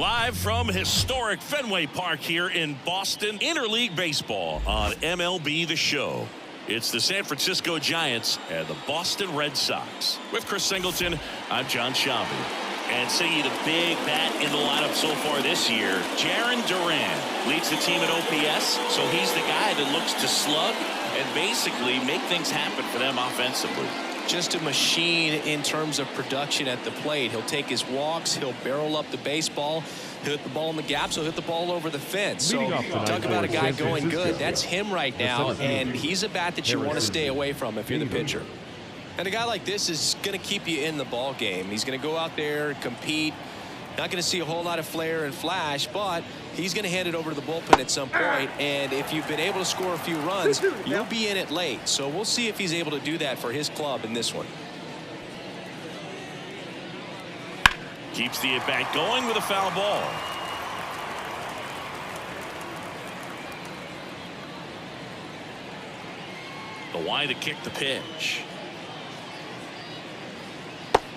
Live from historic Fenway Park here in Boston, Interleague Baseball on MLB The Show. It's the San Francisco Giants and the Boston Red Sox. With Chris Singleton, I'm John Shabby. And Siggy, the big bat in the lineup so far this year, Jarren Duran leads the team at OPS, so he's the guy that looks to slug and basically make things happen for them offensively. Just a machine in terms of production at the plate. He'll take his walks, he'll barrel up the baseball, he'll hit the ball in the gaps, he'll hit the ball over the fence. So talk about a guy going good. That's him right now, and he's a bat that you want to stay away from if you're the pitcher. And a guy like this is going to keep you in the ball game. He's going to go out there, compete. Not going to see a whole lot of flair and flash, but he's going to hand it over to the bullpen at some point. And if you've been able to score a few runs, you'll be in it late. So we'll see if he's able to do that for his club in this one. Keeps the at-bat going with a foul ball. The wide to kick the pitch.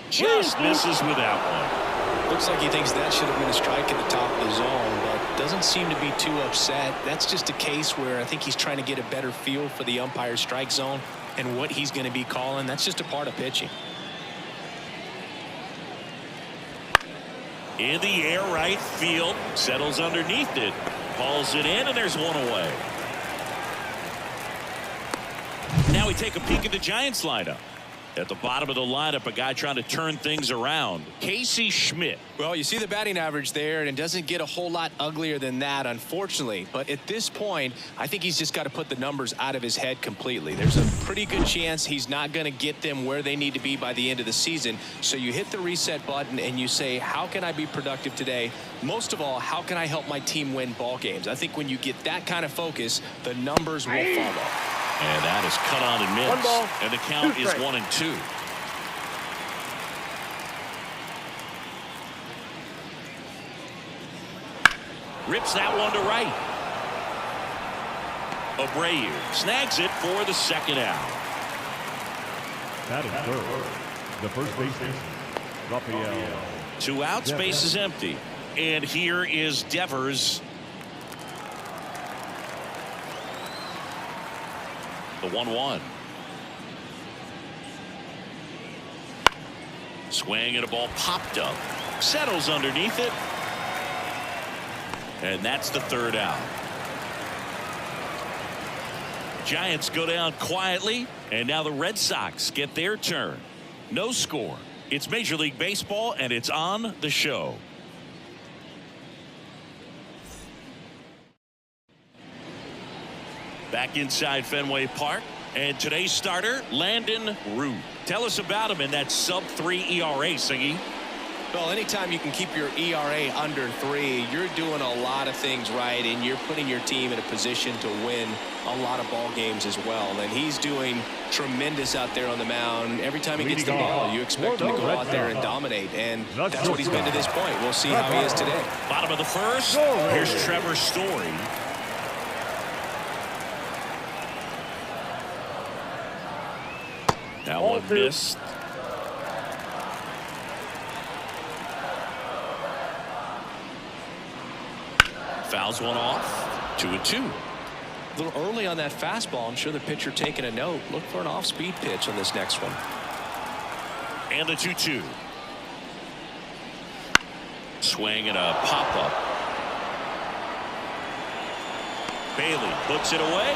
Just misses with that one. Looks like he thinks that should have been a strike at the top of the zone, but doesn't seem to be too upset. That's just a case where I think he's trying to get a better feel for the umpire's strike zone and what he's going to be calling. That's just a part of pitching. In the air, right field, settles underneath it, hauls it in, and there's one away. Now we take a peek at the Giants lineup. At the bottom of the lineup, a guy trying to turn things around, Casey Schmidt. Well, you see the batting average there, and it doesn't get a whole lot uglier than that, unfortunately. But at this point, I think he's just got to put the numbers out of his head completely. There's a pretty good chance he's not going to get them where they need to be by the end of the season. So you hit the reset button and you say, how can I be productive today? Most of all, how can I help my team win ball games? I think when you get that kind of focus, the numbers will follow. And that is cut on and missed. And the count is 1-2. Rips that one to right. Abreu snags it for the second out. Batting third, the first baseman, Rafael. 2 outs, base is empty. And here is Devers. The 1-1. Swing and a ball popped up. Settles underneath it. And that's the third out. Giants go down quietly. And now the Red Sox get their turn. No score. It's Major League Baseball, and it's on the show. Back inside Fenway Park, and today's starter, Landon Root. Tell us about him in that sub-3 ERA, Siggy. Well, anytime you can keep your ERA under 3, you're doing a lot of things right, and you're putting your team in a position to win a lot of ball games as well. And he's doing tremendous out there on the mound. Every time he gets the ball, you expect him to go out there and dominate, and that's what he's been to this point. We'll see how he is today. Bottom of the first, here's Trevor Story. That one missed. Fouls one off. 2-2. A little early on that fastball. I'm sure the pitcher taking a note. Look for an off-speed pitch on this next one. And the 2-2. Swing and a pop-up. Bailey puts it away,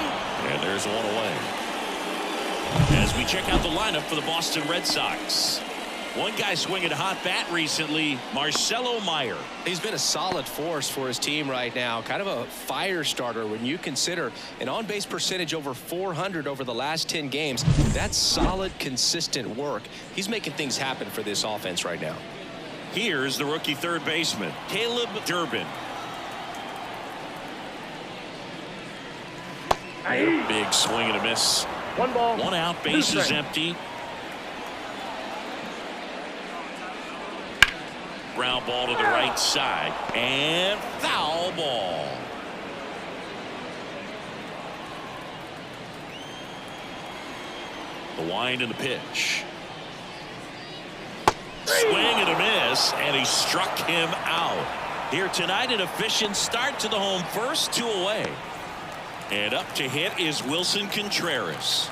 and there's one away. As we check out the lineup for the Boston Red Sox. One guy swinging a hot bat recently, Marcelo Meyer. He's been a solid force for his team right now. Kind of a fire starter when you consider an on-base percentage over 400 over the last 10 games. That's solid, consistent work. He's making things happen for this offense right now. Here's the rookie third baseman, Caleb Durbin. Big swing and a miss. 1 ball. 1 out, base is empty. Ground ball to the right side, and foul ball. The wind and the pitch. Swing and a miss, and he struck him out. Here tonight, an efficient start to the home first, 2 away. And up to hit is Wilson Contreras.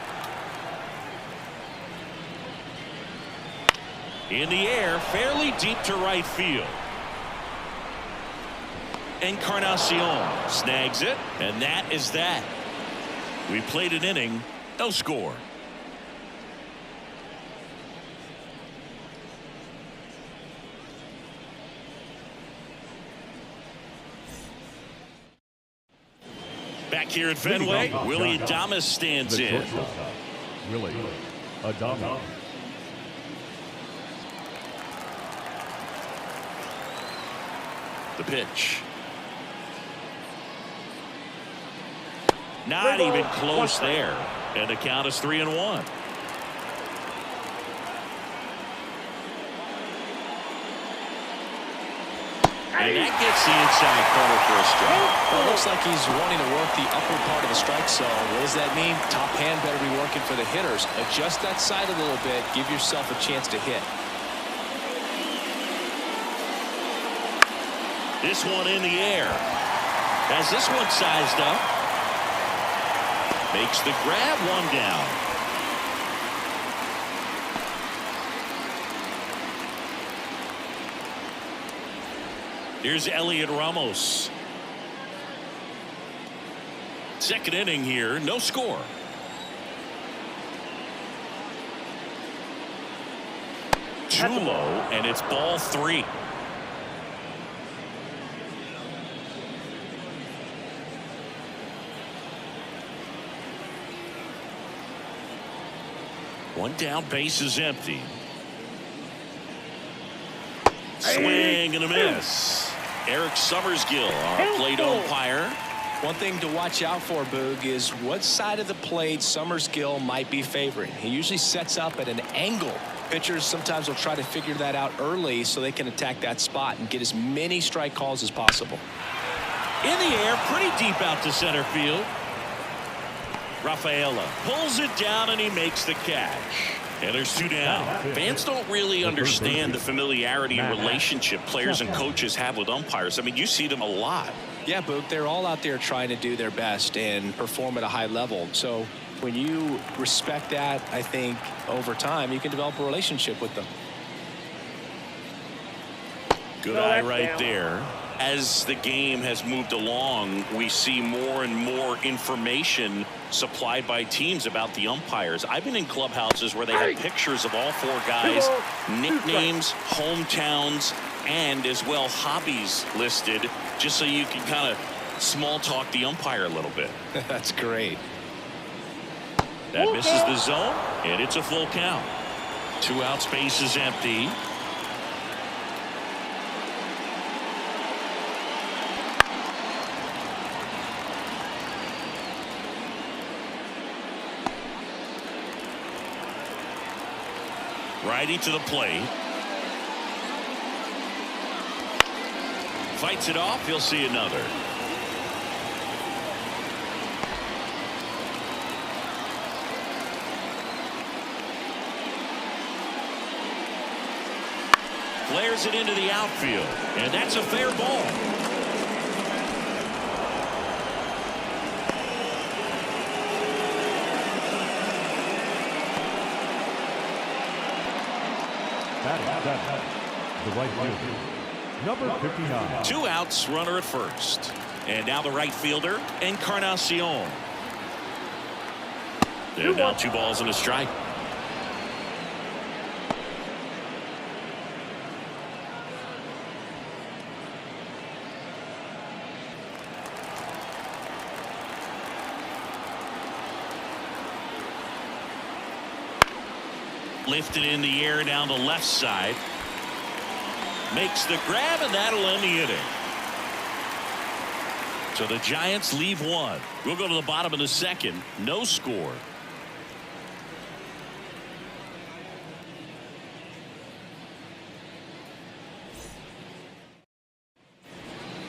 In the air, fairly deep to right field. Encarnacion snags it, and that is that. We played an inning, no score. Back here at Fenway, Willie Adames stands in. Willie Adames. The pitch. Not even close there. And the count is 3-1. And that gets the inside corner for a strike. Well, it looks like he's wanting to work the upper part of the strike zone. What does that mean? Top hand better be working for the hitters. Adjust that side a little bit. Give yourself a chance to hit. This one in the air. Has this one sized up. Makes the grab, 1 down. Here's Elliot Ramos. Second inning here, no score. Too low, and it's ball 3. One down, base is empty. Swing and a miss. Eric Summersgill, our plate umpire. One thing to watch out for, Boog, is what side of the plate Summersgill might be favoring. He usually sets up at an angle. Pitchers sometimes will try to figure that out early so they can attack that spot and get as many strike calls as possible. In the air, pretty deep out to center field. Rafaela pulls it down and he makes the catch. And there's 2 down. Fans don't really understand the familiarity and relationship players and coaches have with umpires. I mean, you see them a lot. Yeah, Boog, they're all out there trying to do their best and perform at a high level. So when you respect that, I think over time you can develop a relationship with them. Good eye right there. As the game has moved along, we see more and more information supplied by teams about the umpires. I've been in clubhouses where they have pictures of all 4 guys, nicknames, hometowns, and as well hobbies listed, just so you can kind of small talk the umpire a little bit. That's great. That misses the zone, and it's a full count. 2 out, space is empty. Righty to the plate. Fights it off. He'll see another. Flares it into the outfield. And that's a fair ball. The right fielder, number 59. 2 outs, runner at first. And now the right fielder, Encarnacion. And now 2 balls and a strike. Lifted in the air down the left side. Makes the grab, and that'll end the inning. So the Giants leave 1. We'll go to the bottom of the 2nd. No score.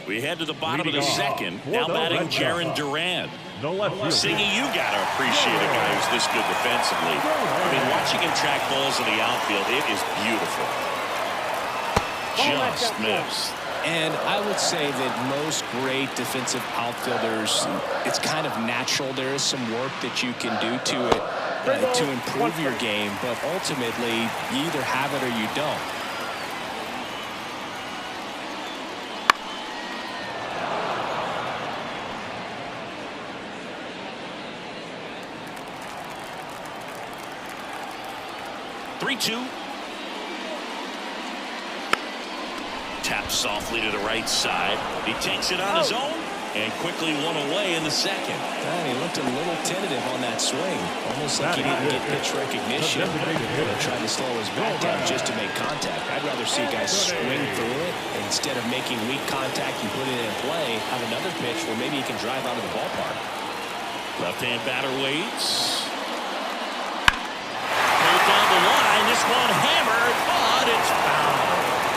We head to the bottom of the 2nd. Now batting Jaron Duran. No left field. Singy, you got to appreciate a guy who's this good defensively. I mean, watching him track balls in the outfield, it is beautiful. Just missed. And I would say that most great defensive outfielders, it's kind of natural. There is some work that you can do to it to improve your game, but ultimately you either have it or you don't. Three-two. Taps softly to the right side. He takes it on his own and quickly one away in the second. He looked a little tentative on that swing. Almost like he didn't get pitch recognition. Trying to slow his back down just to make contact. I'd rather see guys swing through it instead of making weak contact and put it in play. Have another pitch where maybe he can drive out of the ballpark. Left-hand batter waits. Pulled down the line. This one hammered, but it's foul.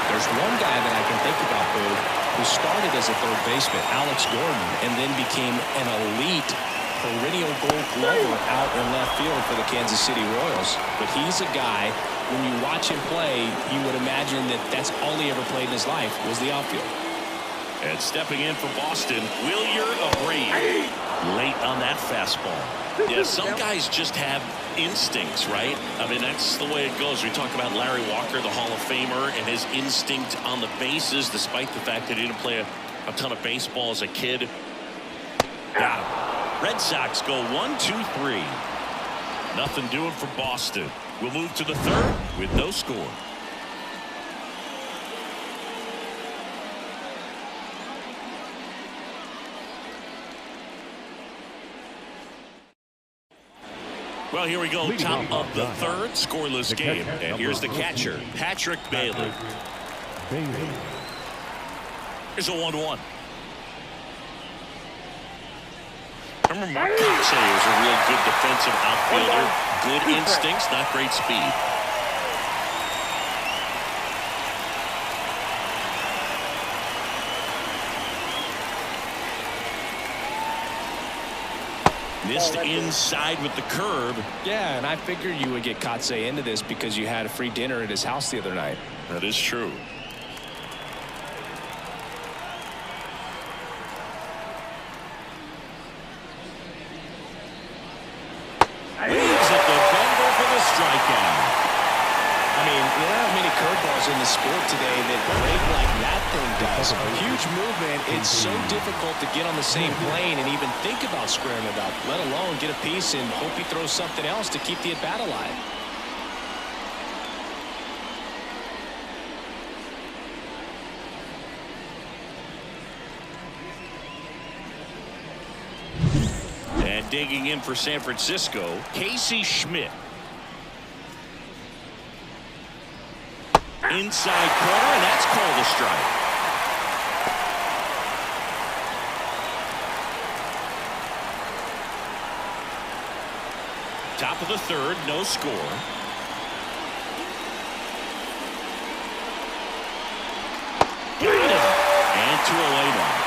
There's one guy that I can think about, who started as a third baseman, Alex Gordon, and then became an elite perennial Gold Glover out in left field for the Kansas City Royals. But he's a guy, when you watch him play, you would imagine that that's all he ever played in his life was the outfield. And stepping in for Boston, Wilyer Abreu. Late on that fastball. Yeah, some guys just have instincts, right? I mean, that's the way it goes. We talk about Larry Walker, the Hall of Famer, and his instinct on the bases, despite the fact that he didn't play a ton of baseball as a kid. Got him. Red Sox go 1-2-3. Nothing doing for Boston. We'll move to the third with no score. Well, here we go. Top of the third, scoreless game. And here's the catcher, Patrick Bailey. Here's a 1-1. Remember, Mark Coxey was a real good defensive outfielder. Good instincts, not great speed. Missed inside with the curve. Yeah, and I figured you would get Kotsay into this because you had a free dinner at his house the other night. That is true. Waves at the bender for the strikeout. I mean, there aren't many curveballs in the sport today that break like that thing does. A huge movement. It's so difficult to get on the same plane and even think about squaring it up, let alone get a piece and hope he throws something else to keep the at-bat alive. And digging in for San Francisco, Casey Schmidt. Inside corner, and that's called a strike. Top of the third, no score. And 2 away now.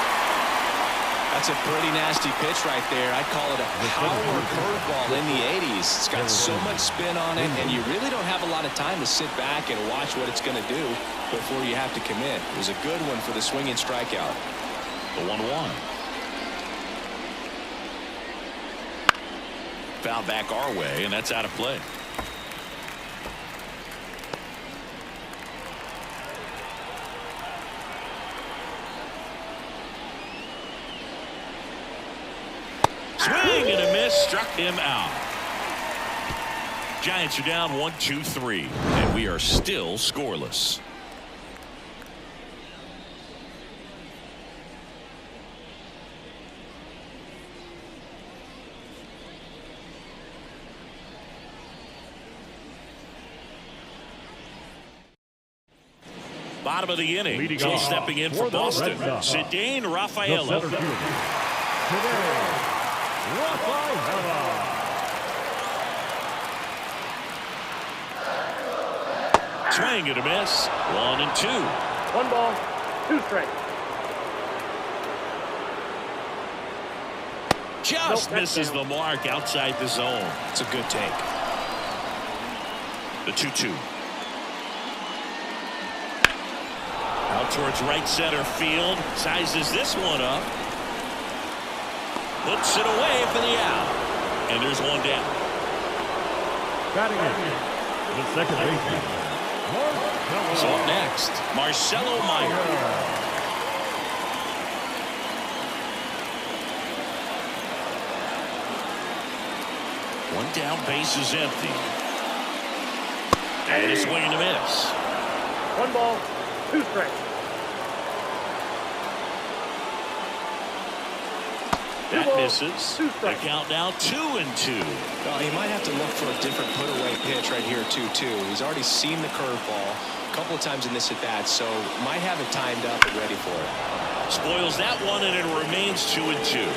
That's a pretty nasty pitch right there. I'd call it a power curveball in the 80s. It's got so much spin on it, and you really don't have a lot of time to sit back and watch what it's going to do before you have to commit. It was a good one for the swinging strikeout. The 1-1. Foul back our way, and that's out of play. Swing and a miss, struck him out. Giants are down 1-2-3, and we are still scoreless. Bottom of the inning, so stepping in for Boston, Zidane Rafaela. Swing and a miss. 1-2. 1 ball, 2 strikes. Just misses the mark outside the zone. It's a good take. The 2-2. Out Out towards right center field. Sizes this one up. Puts it away for the out. And there's one down. Batting in, the second baseman. So up next, Marcelo Meyer. One down, base is empty. And a swing and a miss. 1 ball, 2 strikes. That misses. The count now 2-2. Well, he might have to look for a different put-away pitch right here, 2-2. He's already seen the curveball a couple of times in this at-bat, so might have it timed up and ready for it. Spoils that one, and it remains 2-2.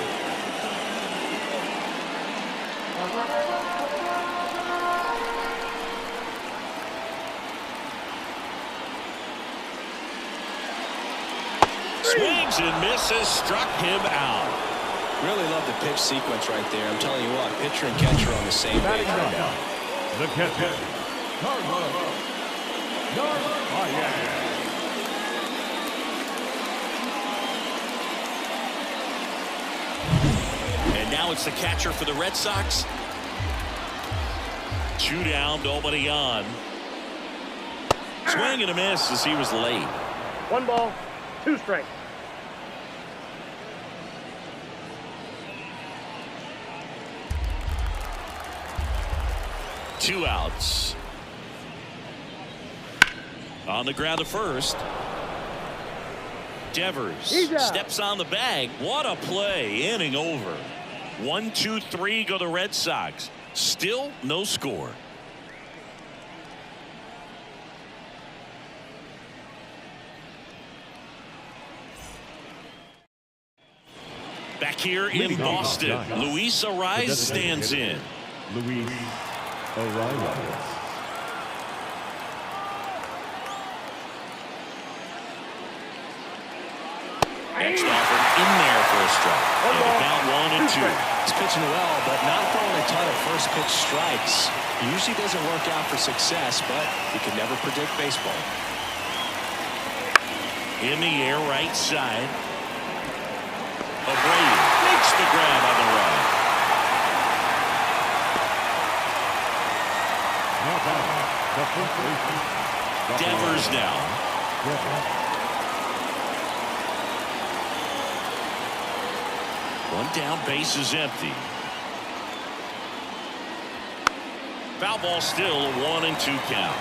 Swings and misses, struck him out. Really love the pitch sequence right there. I'm telling you what, pitcher and catcher on the same page right now. The catcher, And now it's the catcher for the Red Sox. 2 down, nobody on. Swing and a miss as he was late. 1 ball, 2 strikes. Two outs. On the ground to first. Devers steps on the bag. What a play. Inning over. 1-2-3 go the Red Sox. Still no score. Back here in Boston, Luis Ariz stands in. Luis Ariz. Next offer in there for a strike. And the count 1-2. He's pitching well, but not throwing a ton of first pitch strikes. Usually doesn't work out for success, but you can never predict baseball. In the air, right side. Abreu makes the grab on the run. Devers now. One down, base is empty. Foul ball still, a 1-2 count.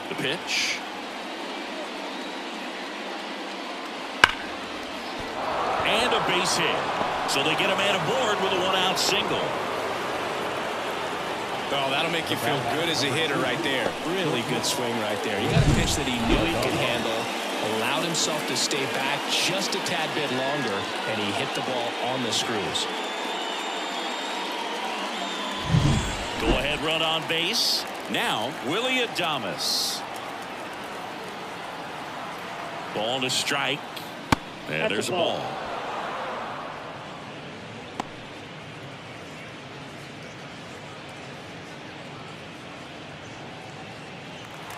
The pitch. And a base hit. So they get a man aboard with a 1-out single. Oh, that'll make you feel good as a hitter right there. Really good swing right there. You got a pitch that he knew he could handle, allowed himself to stay back just a tad bit longer, and he hit the ball on the screws. Go ahead run on base. Now, Willie Adames. Ball to strike. And there's a ball.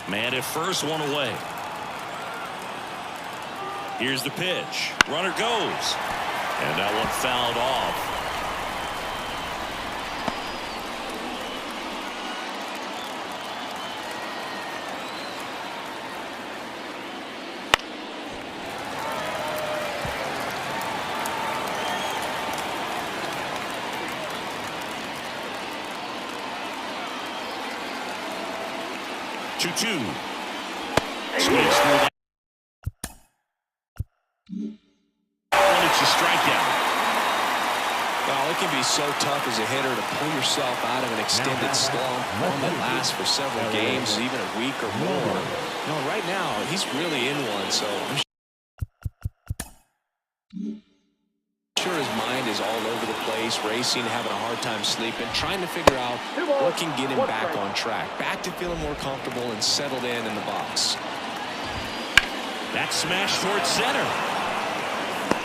Man at first, one away. Here's the pitch. Runner goes. And that one fouled off. Two. Swings through that. And it's a strikeout. Well, it can be so tough as a hitter to pull yourself out of an extended slump, one that lasts for several games, even a week or more. No, right now, he's really in one, so I'm sure his mind is all over the place, racing, having a hard time sleeping, trying to figure out what can get him back on track, back to feeling more comfortable and settled in the box. That smash towards center.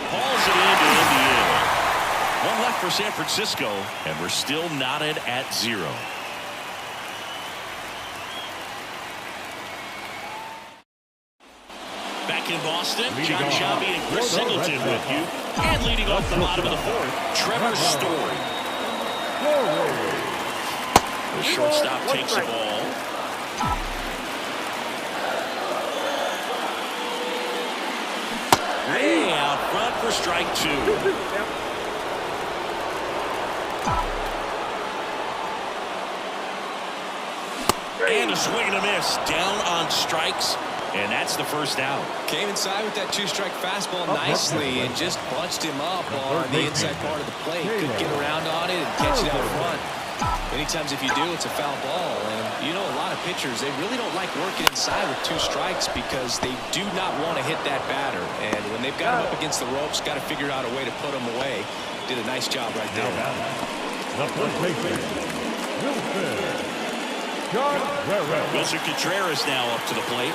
Hauls it into Indiana. One left for San Francisco, and we're still knotted at 0. Back in Boston, John Shelby and Chris Singleton with you. And leading off the bottom of the fourth, Trevor Story. The shortstop takes the ball. Way out front for strike two. And a swing and a miss. Down on strikes. And that's the first out. Came inside with that two-strike fastball nicely and just bunched him up on the inside part of the plate. Could get around on it and catch it out front. Many times if you do, it's a foul ball. And you know, a lot of pitchers, they really don't like working inside with two strikes because they do not want to hit that batter. And when they've got him up against the ropes, got to figure out a way to put him away. Did a nice job right there. The first baseman, Wilson Contreras now up to the plate.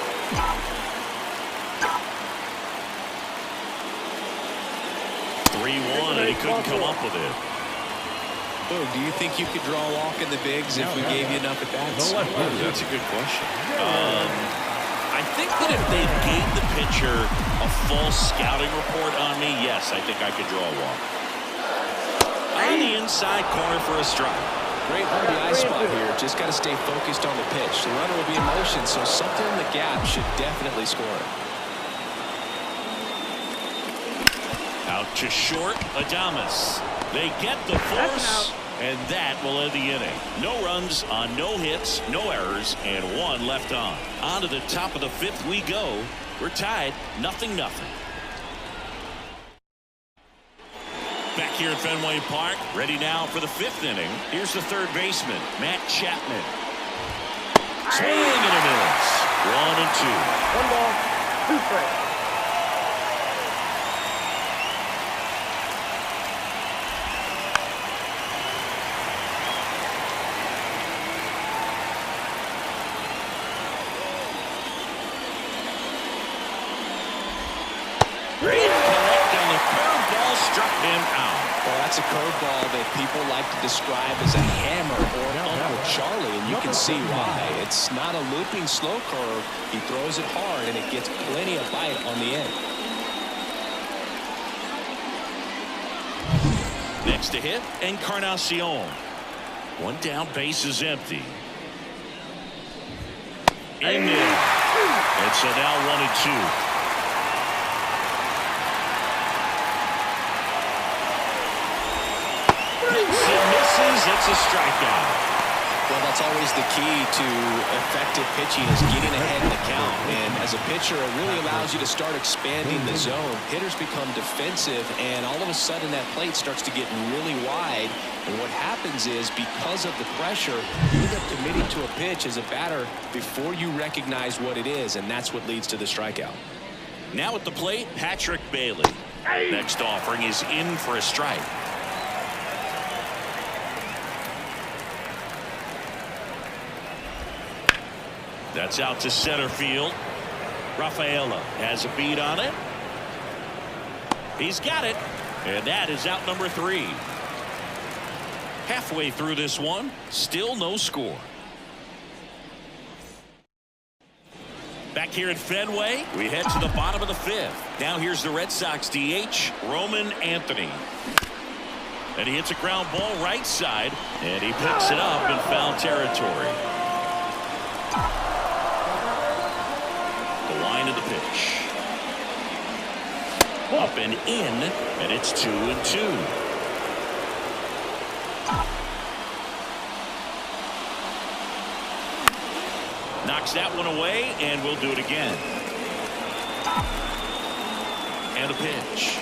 3-1, and he couldn't come up with it. Oh, do you think you could draw a walk in the bigs if we gave you enough at bats? That's a good question. I think that if they gave the pitcher a full scouting report on me, yes, I think I could draw a walk. On the inside corner for a strike. Great RBI spot here. Just got to stay focused on the pitch. The runner will be in motion, so something in the gap should definitely score. Out to short, Adames. They get the force, and that will end the inning. No runs on no hits, no errors, and one left on. On to the top of the fifth we go. We're tied, 0-0. Back here at Fenway Park, ready now for the fifth inning. Here's the third baseman, Matt Chapman. Swing and a miss. 1-2. 1 ball, 2 strikes. Great connect on the curveball, struck him out. Well, that's a curveball that people like to describe as a hammer or Uncle Charlie, and you can see why. It's not a looping slow curve. He throws it hard, and it gets plenty of bite on the end. Next to hit, Encarnacion. One down, base is empty. In there. And so now 1-2. Misses, it's a strikeout. Well, that's always the key to effective pitching is getting ahead in the count. And as a pitcher, it really allows you to start expanding the zone. Hitters become defensive, and all of a sudden that plate starts to get really wide. And what happens is, because of the pressure, you end up committing to a pitch as a batter before you recognize what it is, and that's what leads to the strikeout. Now at the plate, Patrick Bailey. Next offering is in for a strike. That's out to center field. Rafaela has a beat on it. He's got it. And that is out number 3. Halfway through this one, still no score. Back here at Fenway, we head to the bottom of the fifth. Now here's the Red Sox DH, Roman Anthony. And he hits a ground ball right side, and he picks it up in foul territory. Line of the pitch. Up and in, and it's 2-2. Knocks that one away, and we'll do it again. And a pitch.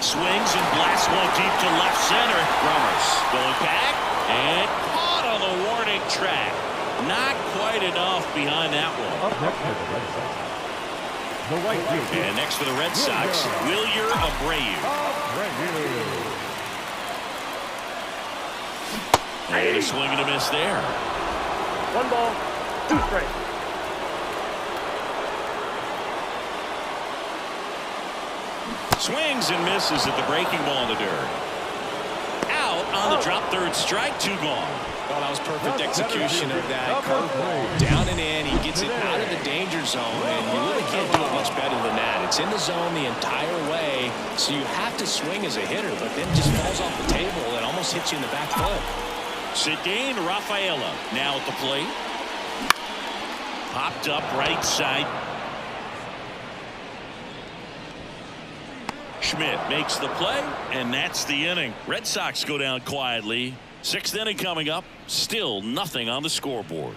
Swings and blasts one deep to left center. Rummers going back and caught on the warning track. Not quite enough behind that one. And next for the Red Sox, Wilyer Abreu. And a swing and a miss there. 1 ball, 2 strikes. Swings and misses at the breaking ball in the dirt. Out on the drop, third strike, 2 gone. Well, that was perfect execution of that curveball. Down and in, he gets it out of the danger zone, and you really can't do it much better than that. It's in the zone the entire way, so you have to swing as a hitter, but then it just falls off the table and almost hits you in the back foot. Cedane Rafaela now at the plate. Popped up right side. Schmidt makes the play, and that's the inning. Red Sox go down quietly. 6th inning coming up. Still nothing on the scoreboard.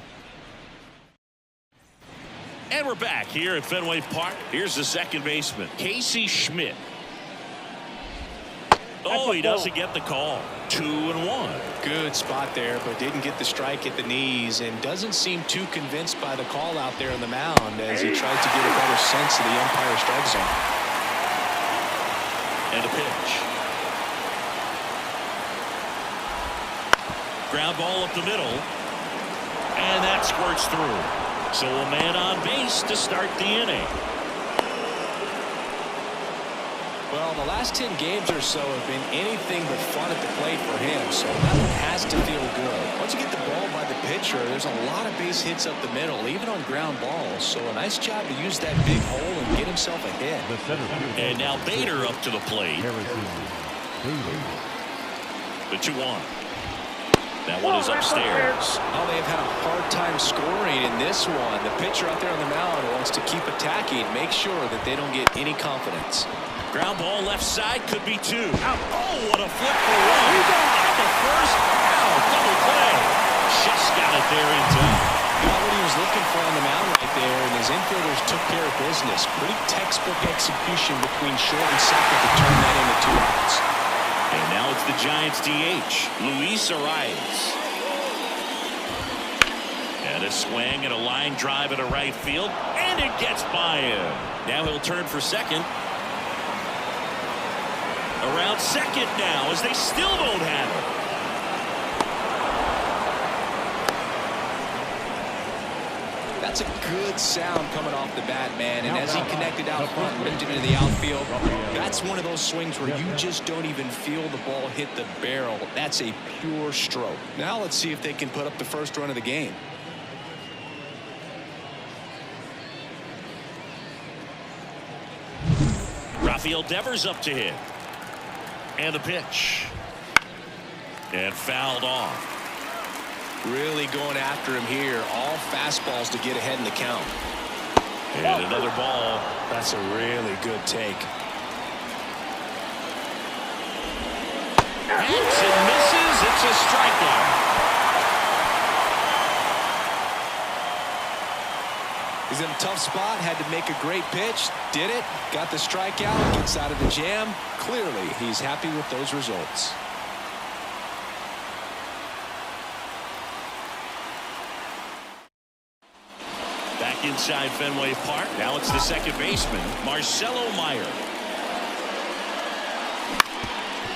And we're back here at Fenway Park. Here's the second baseman, Casey Schmidt. Oh, he doesn't get the call. 2-1. Good spot there, but didn't get the strike at the knees, and doesn't seem too convinced by the call out there on the mound as he tried to get a better sense of the umpire strike zone. And a pitch. Ground ball up the middle. And that squirts through. So a man on base to start the inning. Well, the last 10 games or so have been anything but fun at the plate for him, so that one has to feel good. Once you get the ball by the pitcher, there's a lot of base hits up the middle, even on ground balls. So a nice job to use that big hole and get himself a hit. And now Bader up to the plate. The 2-1. That one is upstairs. Oh, they've had a hard time scoring in this one. The pitcher out there on the mound wants to keep attacking, make sure that they don't get any confidence. Ground ball left side, could be 2. Out. Oh, what a flip for 1. On the first. Ow, double play. Just got it there in time. Got what he was looking for on the mound right there, and his infielders took care of business. Pretty textbook execution between short and second to turn that into 2 outs. And now it's the Giants DH, Luis Arias. And a swing and a line drive into right field, and it gets by him. Now he'll turn for second. Around second now as they still don't have it. That's a good sound coming off the bat, man. And as he connected out front and ripped it into the outfield, that's one of those swings where you just don't even feel the ball hit the barrel. That's a pure stroke. Now let's see if they can put up the first run of the game. Rafael Devers up to hit. And a pitch. And fouled off. Really going after him here. All fastballs to get ahead in the count. And another ball. That's a really good take. Hits and misses. It's a strikeout. He's in a tough spot. Had to make a great pitch. Did it. Got the strikeout. Gets out of the jam. Clearly, he's happy with those results. Back inside Fenway Park. Now it's the second baseman, Marcelo Meyer.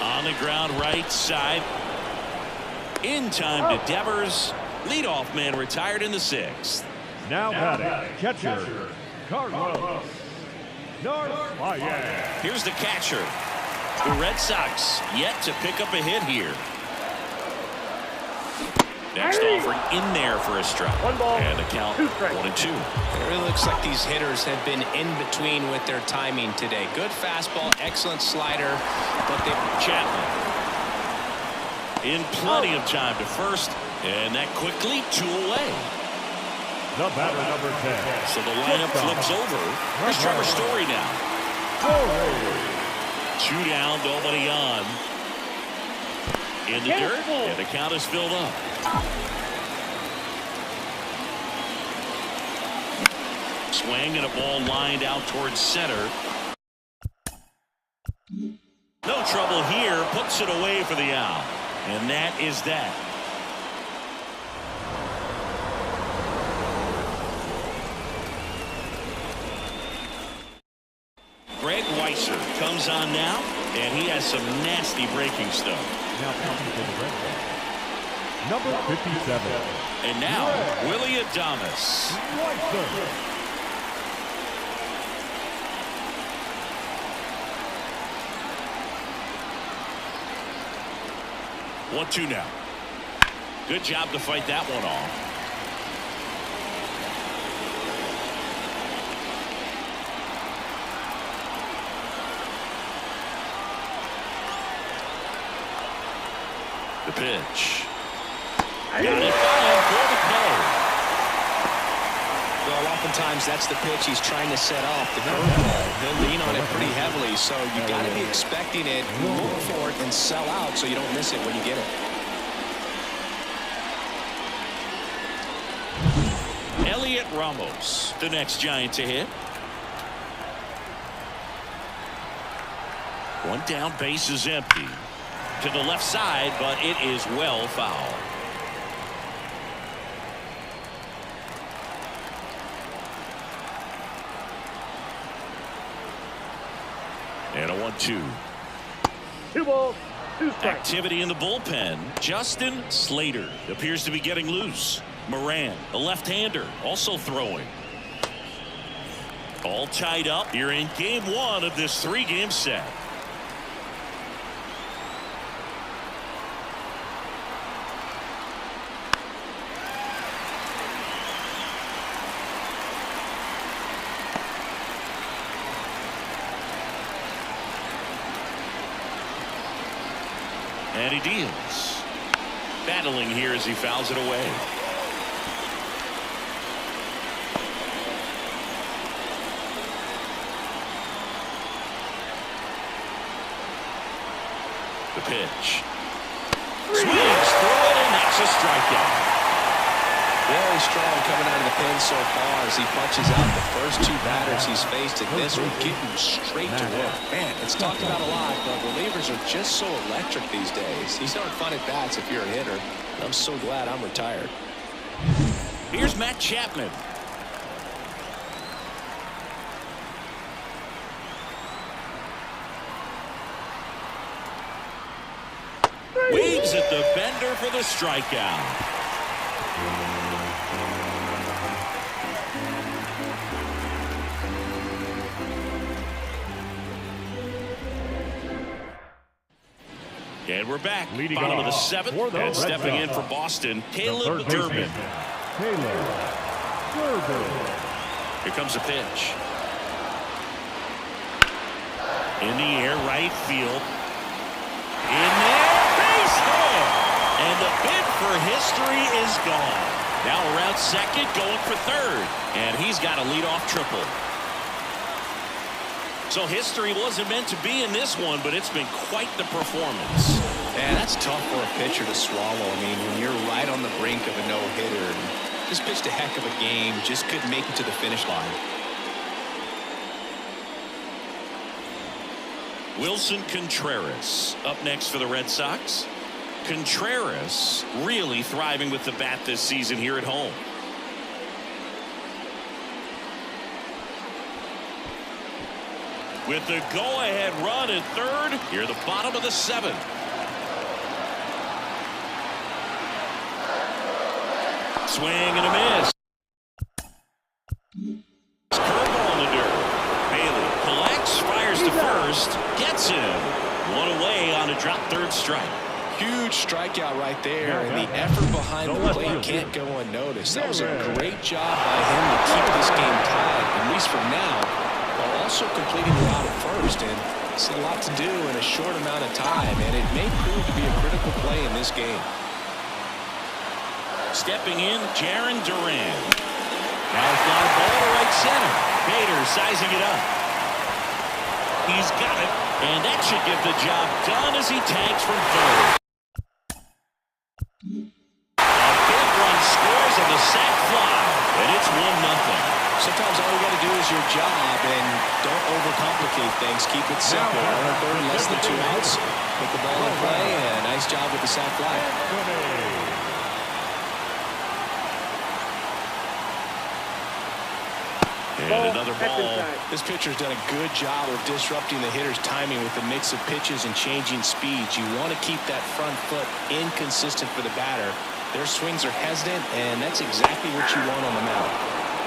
On the ground right side. In time to Devers. Leadoff man retired in the 6th. Now batting, catcher, Carlos Narvaez. Here's the catcher. The Red Sox yet to pick up a hit here. Next offering in there for a strike. 1 ball, and a count 2 strikes. 1-2. It really looks like these hitters have been in between with their timing today. Good fastball, excellent slider, but they Chapman in plenty of time to first, and that quickly 2 away. The batter, number 10. So the lineup flips over. Here's Trevor Story now. 2 down, nobody on. In the dirt, and the count is filled up. Swing and a ball lined out towards center. No trouble here, puts it away for the out. And that is that. Greg Weisser comes on now, and he has some nasty breaking stuff. Now coming to the red ball. Number 57. And now, Willie Adames. Weisser. 1-2 now. Good job to fight that one off. The pitch. Got it by him for the play. Well, oftentimes that's the pitch he's trying to set off, the curveball. He'll lean on it pretty heavily, so you got to be expecting it, look for it, and sell out so you don't miss it when you get it. Elliot Ramos, the next Giant to hit. One down, base is empty. To the left side, but it is well foul. And a 1-2. 2 balls, 2 strikes. Activity in the bullpen. Justin Slater appears to be getting loose. Moran, a left-hander, also throwing. All tied up here in game 1 of this 3-game set. And he deals. Battling here as he fouls it away. The pitch. Swings through it, and that's a strikeout. Very strong coming out of the pen so far as he punches out the first 2 batters he's faced, and this one getting straight to work. Man, it's talked about a lot, but relievers are just so electric these days. These aren't fun at bats if you're a hitter. I'm so glad I'm retired. Here's Matt Chapman. Waves at the bender for the strikeout. And we're back. Leading Bottom of the off 7th. for the And Red stepping in Sox, for Boston, the Caleb third Durbin. baseman, Caleb Durbin. Here comes a pitch. In the air, right field. In there, base hit. And the bid for history is gone. Now around second, going for third. And he's got a leadoff triple. So history wasn't meant to be in this one, but it's been quite the performance. Man, that's tough for a pitcher to swallow. I mean, when you're right on the brink of a no-hitter, and just pitched a heck of a game, just couldn't make it to the finish line. Wilson Contreras up next for the Red Sox. Contreras really thriving with the bat this season here at home. With the go-ahead run at third, here the bottom of the 7th. Swing and a miss. Curveball in the dirt. Bailey collects, fires to first, gets him. One away on a drop third strike. Huge strikeout right there, and the effort behind the plate can't go unnoticed. That was a great job by him to keep this game tied, at least for now, while also completing the out at first. And it's a lot to do in a short amount of time, and it may prove to be a critical play in this game. Stepping in, Jarren Duran. Now fly ball to right center. Bader sizing it up. He's got it, and that should get the job done as he tags from third. A big run scores on the sac fly, and it's 1-0. Sometimes all you got to do is your job, and don't overcomplicate things. Keep it simple. On third, less than 2 outs. Put the ball in play, and nice job with the sac fly. And another ball. This pitcher's done a good job of disrupting the hitter's timing with a mix of pitches and changing speeds. You want to keep that front foot inconsistent for the batter. Their swings are hesitant, and that's exactly what you want on the mound.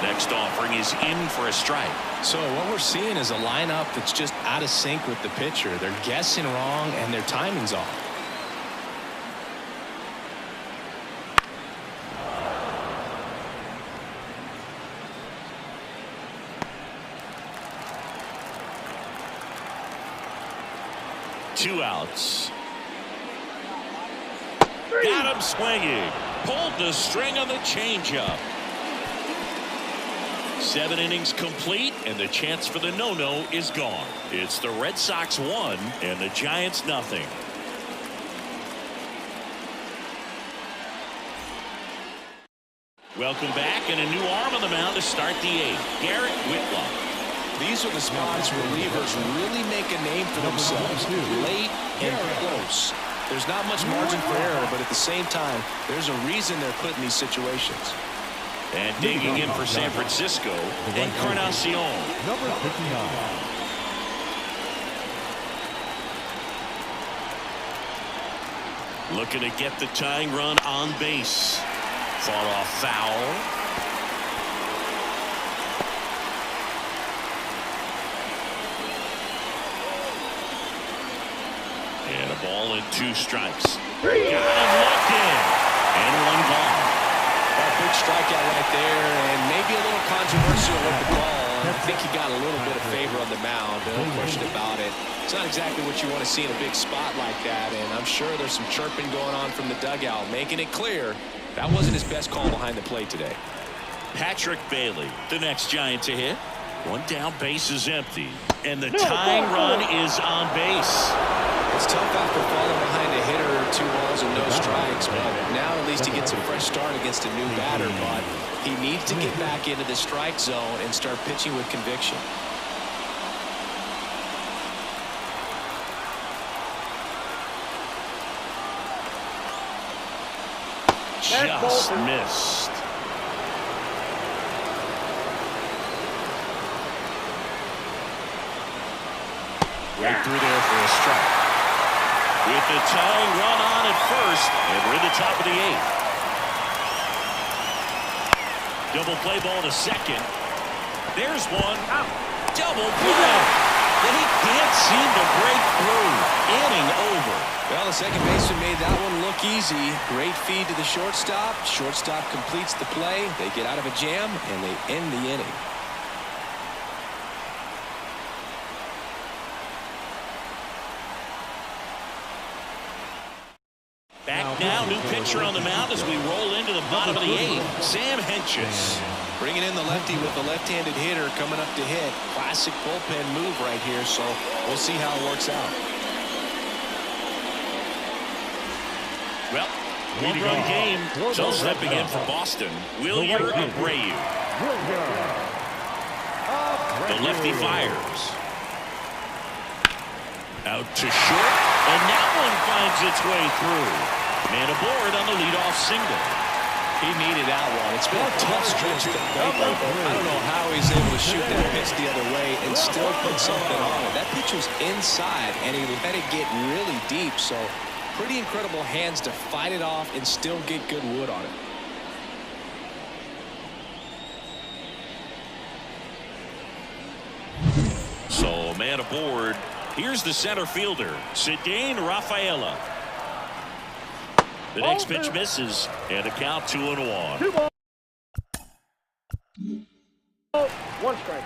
Next offering is in for a strike. So what we're seeing is a lineup that's just out of sync with the pitcher. They're guessing wrong, and their timing's off. 2 outs. Got him swinging. Pulled the string on the changeup. 7 innings complete, and the chance for the no-no is gone. It's the Red Sox 1 and the Giants nothing. Welcome back, and a new arm on the mound to start the 8th. Garrett Whitlock. These are the spots relievers really make a name for themselves. Late and close. There's not much margin for error, but at the same time, there's a reason they're put in these situations. And digging in for San Francisco, Encarnacion. Number 59. Looking to get the tying run on base. Fought off foul. And a ball and 2 strikes. Got him looking. And 1 gone. A big strikeout right there, and maybe a little controversial with the call. I think he got a little bit of favor on the mound. No question about it. It's not exactly what you want to see in a big spot like that, and I'm sure there's some chirping going on from the dugout, making it clear that wasn't his best call behind the plate today. Patrick Bailey, the next Giant to hit. 1 down, base is empty. And the tying run is on base. It's tough after falling behind a hitter, 2 balls and no strikes, but now at least he gets a fresh start against a new batter, but he needs to get back into the strike zone and start pitching with conviction. Just missed. Right through there for a strike. With the tying run on at first, and we're in the top of the 8th. Double play ball to second. There's one. Double play. And he can't seem to break through. Inning over. Well, the second baseman made that one look easy. Great feed to the shortstop. Shortstop completes the play. They get out of a jam, and they end the inning. Back now, new pitcher on the mound as we roll into the bottom of the 8th. Sam Hentges. Bringing in the lefty with the left-handed hitter coming up to hit. Classic bullpen move right here, so we'll see how it works out. Well, 1-run game. So stepping in for Boston, Wilyer Abreu. The lefty fires. Out to short, and that one finds its way through. Man aboard on the leadoff single. He needed that one. It's been a tough stretch to play. I don't know how he's able to shoot that pitch the other way and still put something on it. That pitch was inside, and he let it get really deep, so pretty incredible hands to fight it off and still get good wood on it. So, man aboard. Here's the center fielder, Cedane Rafaela. The next pitch misses, and a count 2-1. 2 balls. 1 strike.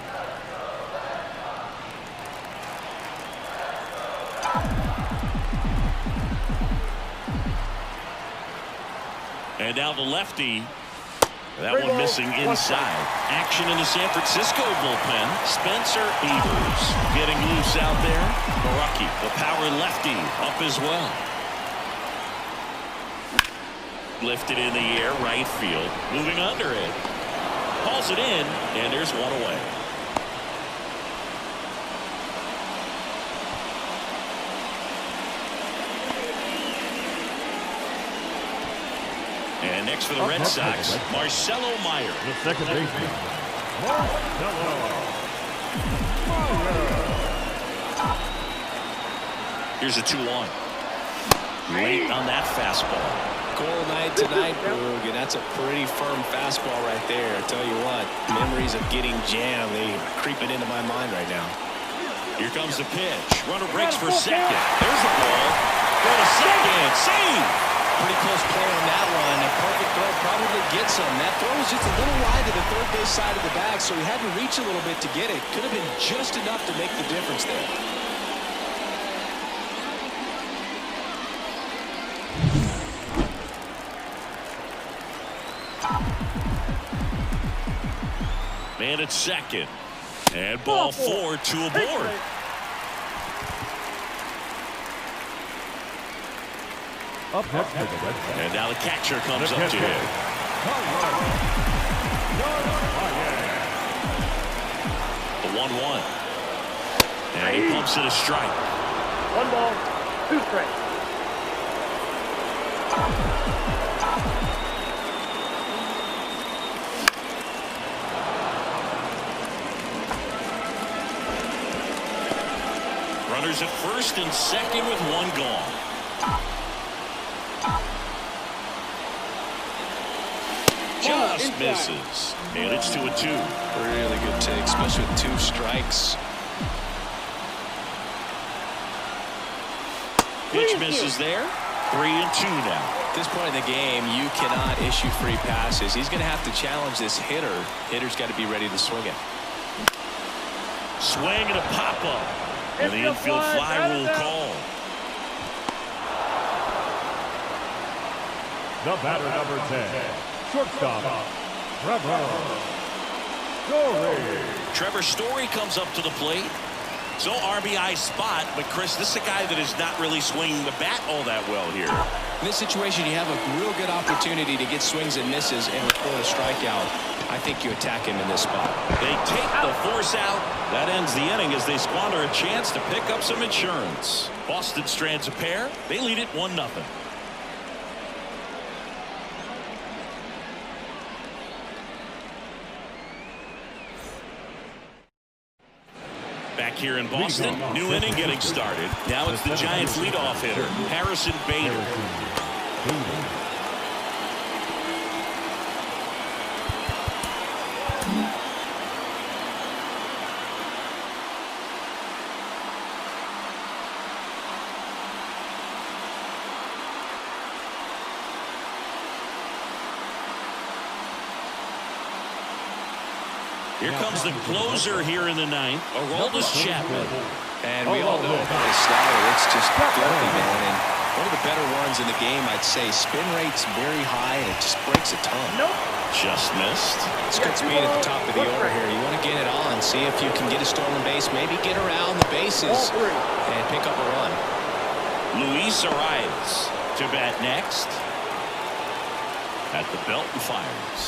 And now the lefty. That one missing inside. Action in the San Francisco bullpen. Spencer Evers getting loose out there. Baraki, the power lefty, up as well. Lifted in the air, right field. Moving under it. Hauls it in, and there's 1 away. And next for the Red Sox, Marcelo Meyer. The second baseman, Marcelo Meyer. Here's a 2-1. Late on that fastball. Cold night tonight, Boog, and that's a pretty firm fastball right there. I tell you what, memories of getting jammed, they creeping into my mind right now. Here comes the pitch. Runner breaks for second. There's the ball. Go to second. Save. Pretty close play on that one. A perfect throw probably gets him. That throw was just a little wide to the third base side of the bag, so he had to reach a little bit to get it. Could have been just enough to make the difference there. Man at second. And ball 4 to a board. Up next for the Red Sox. And now the catcher comes up to him. The 1-1. And he pumps it a strike. 1 ball, 2 strikes. Runners at first and second with 1 gone. Just misses. And it's 2-2. Really good take, especially with 2 strikes. Pitch misses there. 3-2 now. At this point in the game, you cannot issue free passes. He's going to have to challenge this hitter. Hitter's got to be ready to swing it. Swing and a pop-up. And the infield fly rule call. The batter, number 10. Shortstop, Trevor Story. Trevor Story comes up to the plate. So RBI spot, but Chris, this is a guy that is not really swinging the bat all that well here. In this situation, you have a real good opportunity to get swings and misses and record a strikeout. I think you attack him in this spot. They take the force out. That ends the inning as they squander a chance to pick up some insurance. Boston strands a pair. They lead it 1-0. Back here in Boston, new inning getting started. Now it's the Giants leadoff hitter, Harrison Bader. Here comes the closer here in the 9th, Aroldis Chapman. And we all know about his slider. It's just filthy, man. And one of the better ones in the game, I'd say. Spin rate's very high, and it just breaks a ton. Nope. Just missed. It's good speed at the top of the order here. You want to get it on, see if you can get a stolen base, maybe get around the bases and pick up a run. Luis Arias to bat next. At the belt and fires.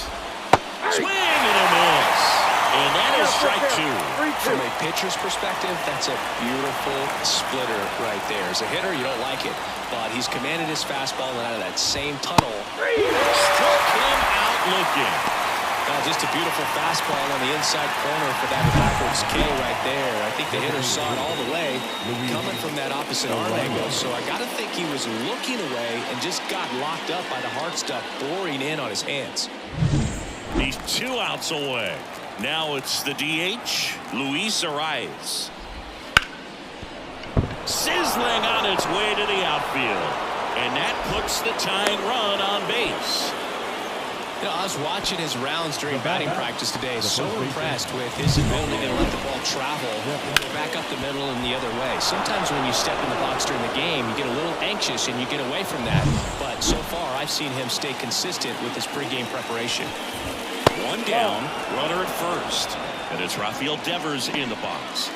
Swing and a miss. And that is strike 2. From a pitcher's perspective, that's a beautiful splitter right there. As a hitter, you don't like it, but he's commanded his fastball and out of that same tunnel. Struck him out looking. Just a beautiful fastball on the inside corner for that backwards K right there. I think the hitter saw it all the way coming from that opposite arm angle. So I got to think he was looking away and just got locked up by the hard stuff boring in on his hands. He's 2 outs away. Now it's the DH, Luis Arias. Sizzling on its way to the outfield. And that puts the tying run on base. You know, I was watching his rounds during batting practice today. So impressed with his ability to let the ball travel back up the middle and the other way. Sometimes when you step in the box during the game, you get a little anxious and you get away from that. But so far, I've seen him stay consistent with his pregame preparation. 1 down, runner at first. And it's Rafael Devers in the box.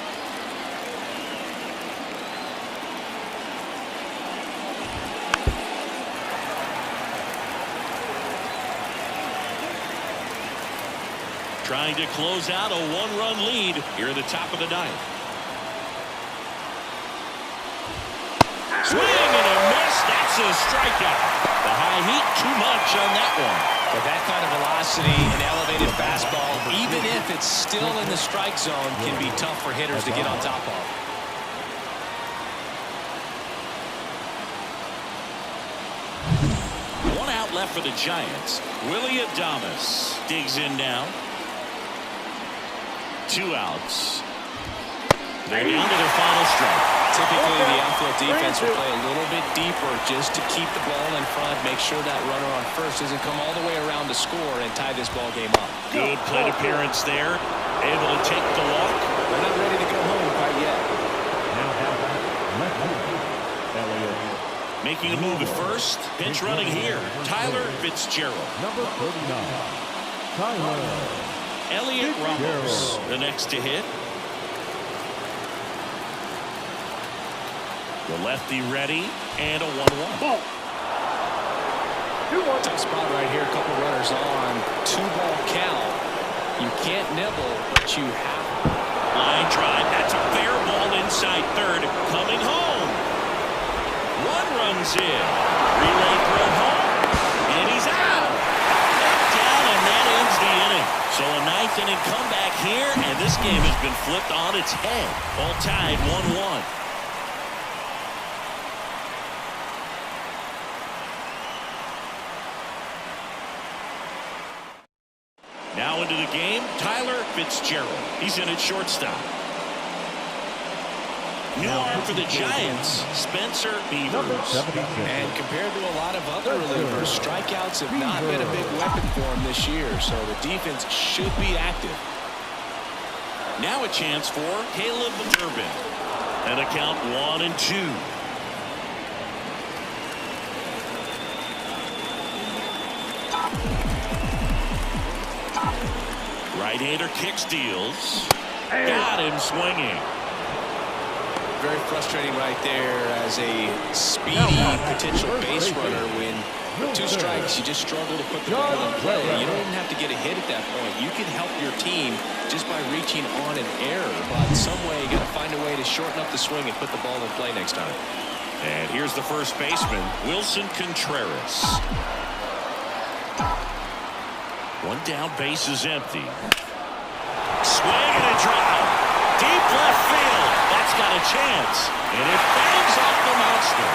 Trying to close out a 1-run lead here at the top of the 9th. Swing and a miss. That's a strikeout. The high heat too much on that one. But that kind of velocity and elevated fastball, even if it's still in the strike zone, can be tough for hitters to get on top of. One out left for the Giants. Willie Adames digs in now. 2 outs. They're down to their final strike. Typically, the outfield defense will play a little bit deeper just to keep the ball in front, make sure that runner on first doesn't come all the way around to score and tie this ball game up. Good plate appearance there. Able to take the walk. They're not ready to go home quite yet. Now left fielder, Elliott Making a move at first. Pinch running here. Tyler Fitzgerald. Number 39, Tyler Elliott Ramos, the next to hit. The lefty ready, and a 1-1. Ball. 2-1. Tough spot right here. A couple runners on. 2-ball count. You can't nibble, but you have. Line drive. That's a fair ball inside third. Coming home. One runs in. Relay throw home. And he's out. Down, and that ends the inning. So a ninth inning comeback here, and this game has been flipped on its head. All tied 1-1. Now into the game, Tyler Fitzgerald. He's in at shortstop. New arm for the Giants, Spencer Beavers. And compared to a lot of other relievers, strikeouts have not been a big weapon for him this year, so the defense should be active. Now a chance for Caleb Durbin. And a count 1-2. Right-hander kicks, deals. Got him swinging. Very frustrating right there as a speedy potential base runner. When with 2 strikes, you just struggle to put the ball in play. You don't even have to get a hit at that point. You can help your team just by reaching on an error. But some way, you got to find a way to shorten up the swing and put the ball in play next time. And here's the first baseman, Wilson Contreras. One down, base is empty. Swing and a drive. Deep left field. That's got a chance. And it bangs off the monster.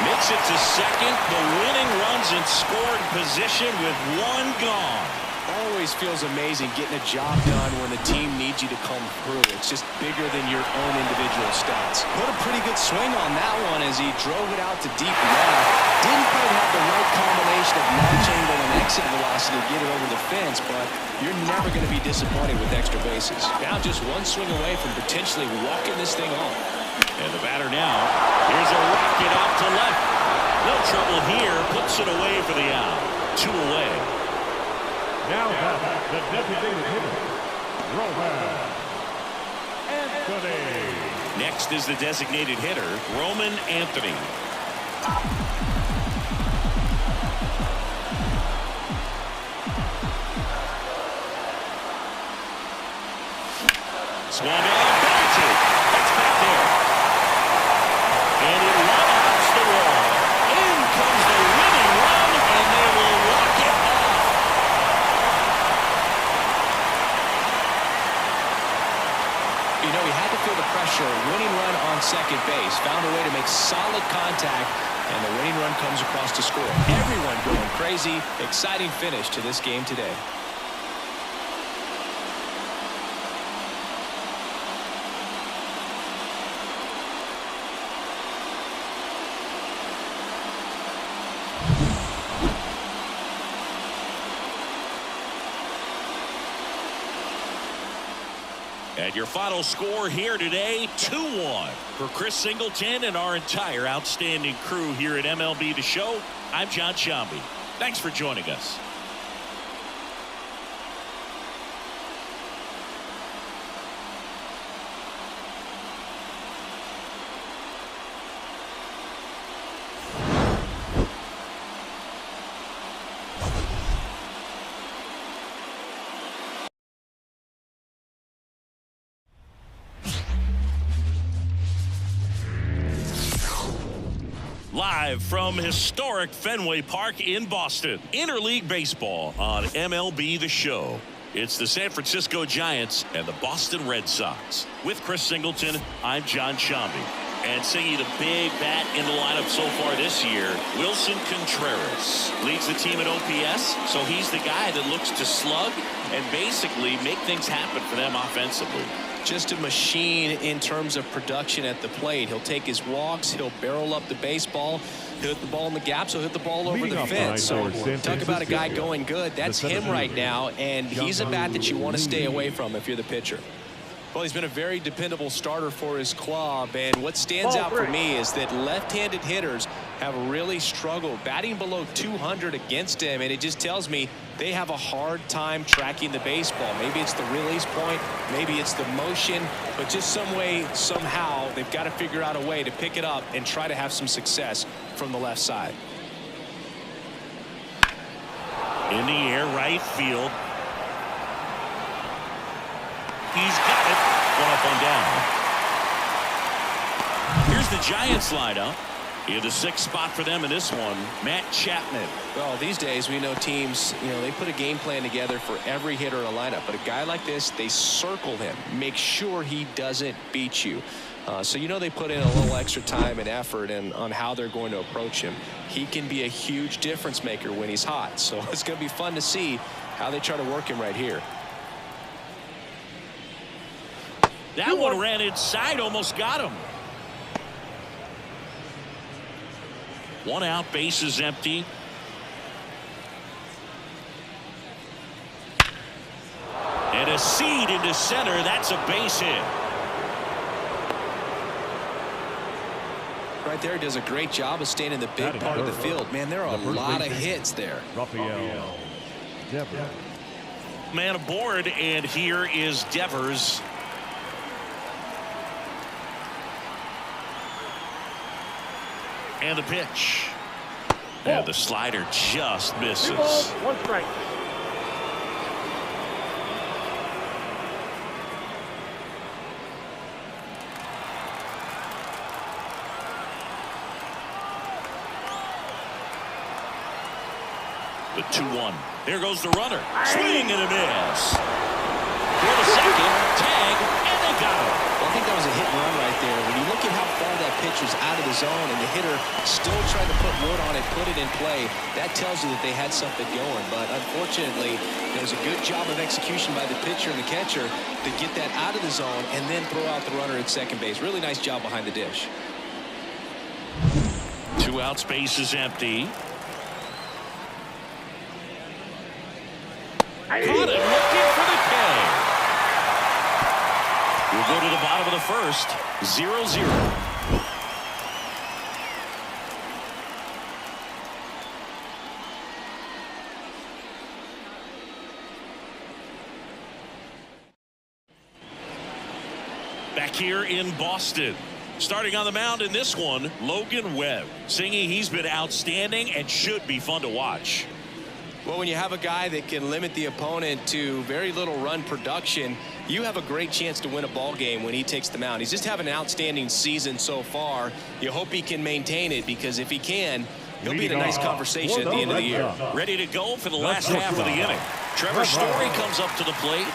Makes it to second. The winning runs in scoring position with 1 gone. Always feels amazing getting a job done when the team needs you to come through. It's just bigger than your own individual stats. Put a pretty good swing on that one as he drove it out to deep left. Didn't quite have the right combination of launch angle and exit velocity to get it over the fence, but you're never going to be disappointed with extra bases. Now just 1 swing away from potentially walking this thing off. And the batter now, here's a rocket out to left. No trouble here, puts it away for the out. 2 away. Now the designated hitter, Roman Anthony. Next is the designated hitter, Roman Anthony. Swung on, belted. That's back there. And it one-hops the wall. In comes the winning run, and they will walk it off. You know, he had to feel the pressure. Winning run on second base. Found a way to make solid contact, and the winning run comes across to score. Everyone going crazy. Exciting finish to this game today. And your final score here today, 2-1. For Chris Singleton and our entire outstanding crew here at MLB The Show, I'm John Shambi. Thanks for joining us. Live from historic Fenway Park in Boston, interleague baseball on MLB The Show. It's the San Francisco Giants and the Boston Red Sox. With Chris Singleton, I'm John Shambi. And singing a big bat in the lineup so far this year, Wilson Contreras. Leads the team in OPS, so he's the guy that looks to slug and basically make things happen for them offensively. Just a machine in terms of production at the plate. He'll take his walks. He'll barrel up the baseball. He'll hit the ball in the gaps. He'll hit the ball over the fence. So talk about a guy going good. That's him right now, and he's a bat that you want to stay away from if you're the pitcher. Well, he's been a very dependable starter for his club, and what stands out for me is that left-handed hitters have really struggled batting below 200 against him, and it just tells me they have a hard time tracking the baseball. Maybe it's the release point, maybe it's the motion, but just some way, somehow, they've got to figure out a way to pick it up and try to have some success from the left side. In the air, right field. He's got it. One up, one down. Here's the Giants lineup. In the 6th spot for them in this one, Matt Chapman. Well, these days we know teams, they put a game plan together for every hitter in a lineup. But a guy like this, they circle him, make sure he doesn't beat you. So they put in a little extra time and effort on how they're going to approach him. He can be a huge difference maker when he's hot. So it's going to be fun to see how they try to work him right here. That one ran inside, almost got him. 1 out, base is empty. And a seed into center. That's a base hit. Right there, does a great job of staying in the big part of the field. Man, there are a lot of hits there. Rafael Devers. Man aboard, and here is Devers. And the pitch. And the slider just misses. 2 balls, 1 strike. The 2-1. There goes the runner. Swing and a miss. For the second, tag, and they got him. I think that was a hit and run right there. When you look at how far that pitch was out of the zone and the hitter still trying to put wood on it, put it in play, that tells you that they had something going. But unfortunately, there was a good job of execution by the pitcher and the catcher to get that out of the zone and then throw out the runner at second base. Really nice job behind the dish. 2 out, space is empty. Caught it, looking for the K. We'll go to the bottom of the first. 0-0. Back here in Boston. Starting on the mound in this one, Logan Webb. Singing he's been outstanding and should be fun to watch. Well, when you have a guy that can limit the opponent to very little run production, you have a great chance to win a ball game when he takes the mound. He's just having an outstanding season so far. You hope he can maintain it, because if he can, he'll be in a nice conversation at the end of the year. Ready to go for the last half of the inning. Trevor Story comes up to the plate.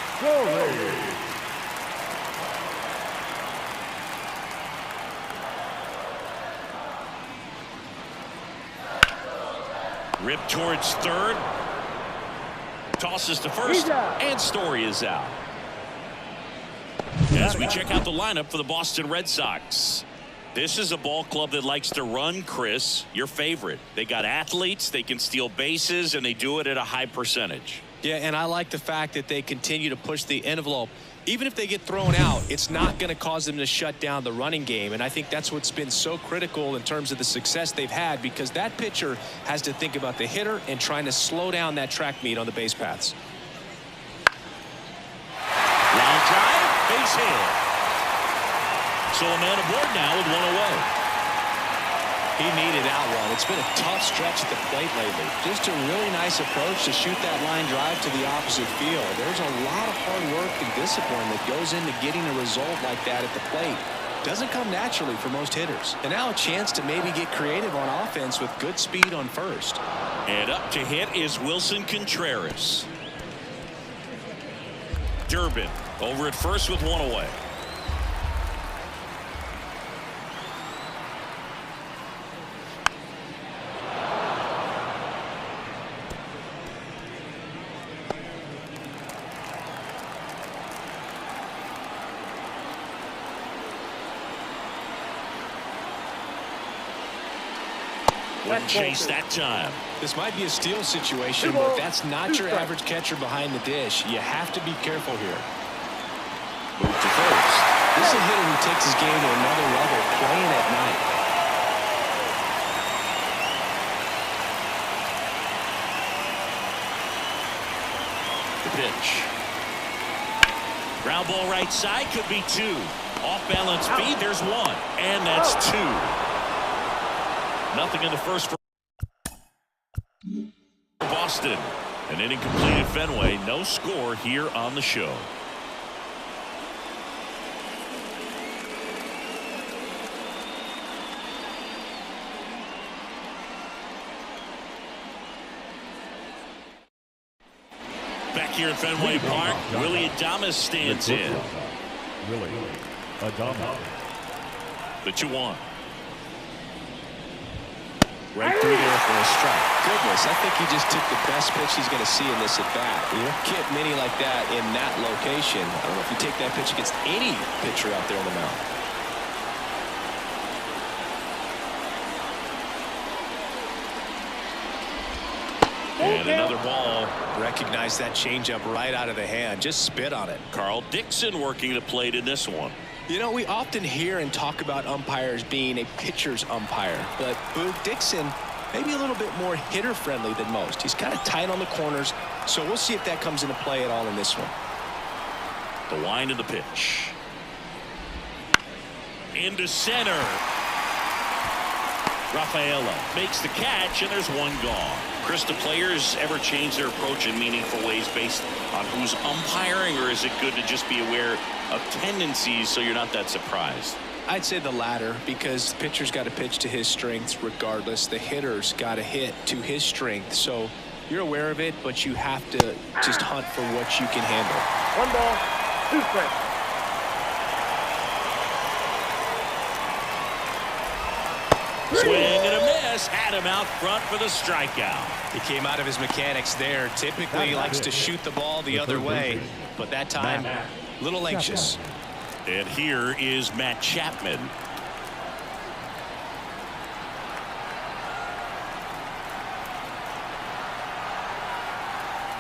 Ripped towards third. Tosses to first, and Story is out. As we check out the lineup for the Boston Red Sox. This is a ball club that likes to run, Chris. Your favorite. They got athletes, they can steal bases, and they do it at a high percentage. Yeah, and I like the fact that they continue to push the envelope. Even if they get thrown out, it's not going to cause them to shut down the running game. And I think that's what's been so critical in terms of the success they've had, because that pitcher has to think about the hitter and trying to slow down that track meet on the base paths. Line drive, base hit. So a man aboard now with 1 away. He needed that one. It's been a tough stretch at the plate lately. Just a really nice approach to shoot that line drive to the opposite field. There's a lot of hard work and discipline that goes into getting a result like that at the plate. Doesn't come naturally for most hitters. And now a chance to maybe get creative on offense with good speed on first. And up to hit is Wilson Contreras. Durbin over at first with 1 away. Wouldn't chase that time. This might be a steal situation, but that's not your average catcher behind the dish. You have to be careful here. Move to third. a hitter who takes his game to another level, playing at night. The pitch. Ground ball right side, could be 2. Off balance feed, there's 1. And that's 2. Nothing in the first for Boston. An inning complete at Fenway. No score here on the show. Back here at Fenway Park, Willie Adames stands in. Willie Adames. The 2-1. Right through there for a strike. Goodness, I think he just took the best pitch he's going to see in this at bat. You don't get many like that in that location. I don't know if you take that pitch against any pitcher out there on the mound. And another ball. Recognize that changeup right out of the hand. Just spit on it. Carl Dixon working the plate in this one. You know, we often hear and talk about umpires being a pitcher's umpire, but Boo Dixon maybe a little bit more hitter friendly than most. He's kind of tight on the corners, so we'll see if that comes into play at all in this one. The wind of the pitch. Into center. Rafaela makes the catch, and there's 1 gone. Chris, do players ever change their approach in meaningful ways based on who's umpiring, or is it good to just be aware of tendencies so you're not that surprised? I'd say the latter, because the pitcher's got to pitch to his strengths regardless. The hitter's got to hit to his strength. So you're aware of it, but you have to just hunt for what you can handle. 1 ball, 2 strikes. Swing and a miss. Had him out front for the strikeout. He came out of his mechanics there. Typically he likes to shoot the ball the other way, but that time a little anxious. And here is Matt Chapman.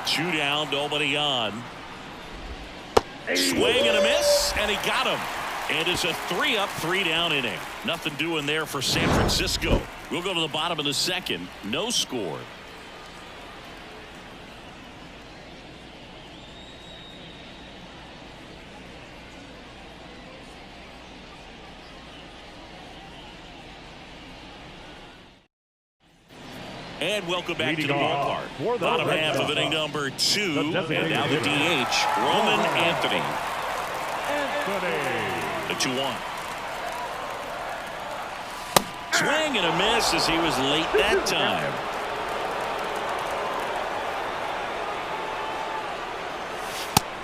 Two down, nobody on. Swing and a miss, and he got him. And it's a 3-up, 3-down inning. Nothing doing there for San Francisco. We'll go to the bottom of the second. No score. And welcome back to the ballpark. Bottom half of inning number 2. And now the DH, Roman Anthony. The 2-1. Swing and a miss as he was late that time.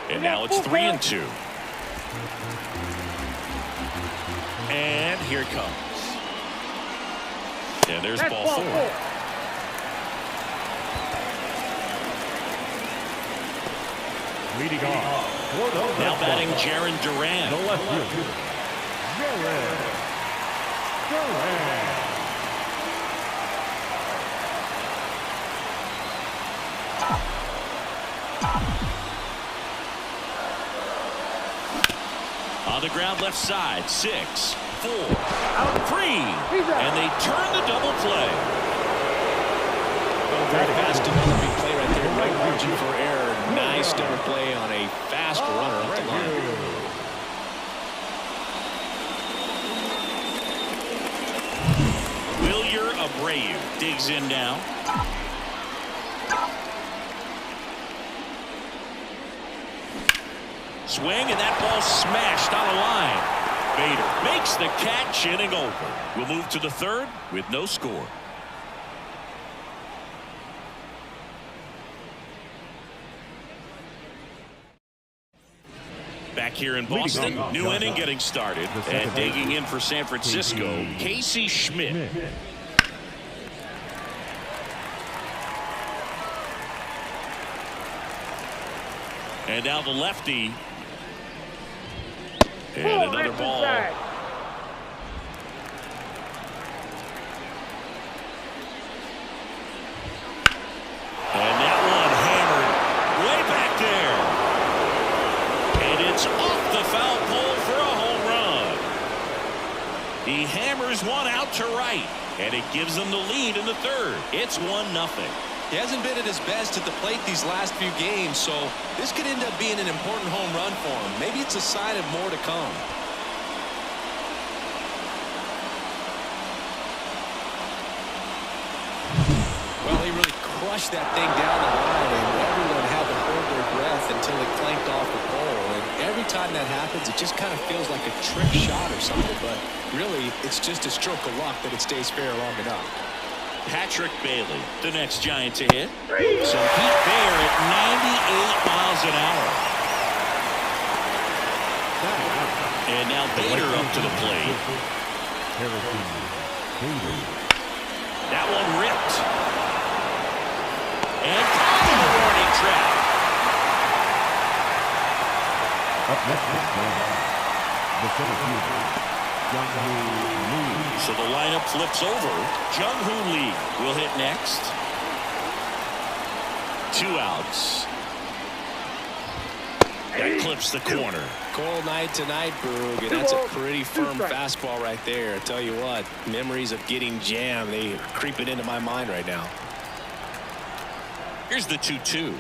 And now it's 3-2. And here it comes. And there's ball 4. Leading off. Now batting Jarren Duran. The left fielder, Jarren Duran. On the ground left side, 6, 4, 3. And they turn the double play. Very fast developing play right there. Right margin for error. Nice double play on a fast runner up the line. Wilyer Abreu digs in now. Swing, and that ball smashed on a line. Bader makes the catch, inning over. We'll move to the third with no score. Back here in Boston, new inning getting started, and digging in for San Francisco, Casey Schmidt. And now the lefty. And another ball. And that one hammered way back there. And it's off the foul pole for a home run. delivers one out to right, and it gives them the lead in the third. It's 1-0. He hasn't been at his best at the plate these last few games, so this could end up being an important home run for him. Maybe it's a sign of more to come. Well, he really crushed that thing down the line, and everyone had to hold their breath until it clanked off the pole. And every time that happens, it just kind of feels like a trick shot or something, but really, it's just a stroke of luck that it stays fair long enough. Patrick Bailey, the next Giant to hit. Some heat there at 98 miles an hour. And now Bader up to the plate. That one ripped. And caught in the warning track. Up next the center fielder, so the lineup flips over. Jung-Hoo Lee will hit next. 2 outs. That clips the corner. Cold night tonight, Boog, and that's a pretty firm fastball right there. I tell you what, memories of getting jammed, they are creeping into my mind right now. Here's the 2-2.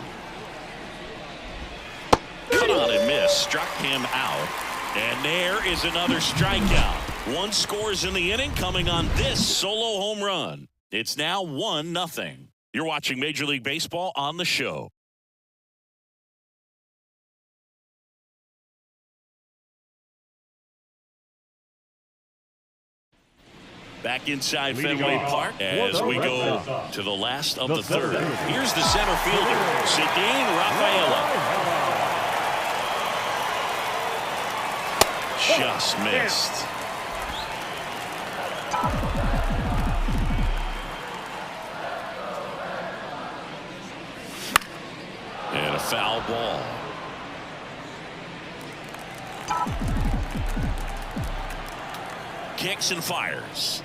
Cut on and miss. Struck him out. And there is another strikeout. 1 scores in the inning coming on this solo home run. It's now 1-0. You're watching Major League Baseball on the show. Back inside Fenway Park as we go to the last of the third. Here's the center fielder, Ceddanne Rafaela. Just missed. And a foul ball. Kicks and fires.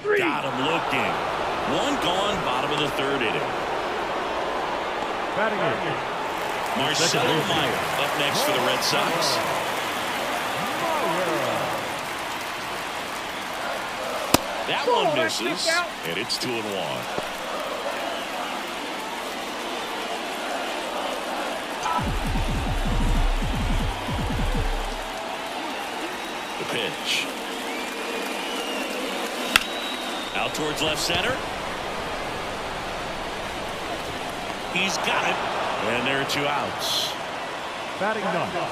Got him looking. 1 gone, bottom of the third inning. batting in. Marcelo Meyer up next for the Red Sox. That one misses, and it's 2-1. The pitch. Out towards left center. He's got it. And there are 2 outs. Batting number,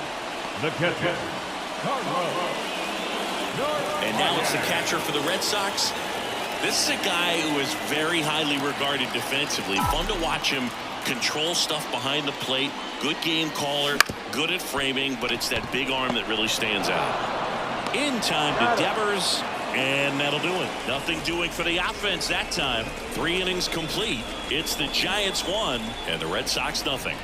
the catcher, And now it's the catcher for the Red Sox. This is a guy who is very highly regarded defensively. Fun to watch him control stuff behind the plate. Good game caller, good at framing, but it's that big arm that really stands out. In time to Devers, and that'll do it. Nothing doing for the offense that time. 3 innings complete. It's the Giants 1 and the Red Sox nothing.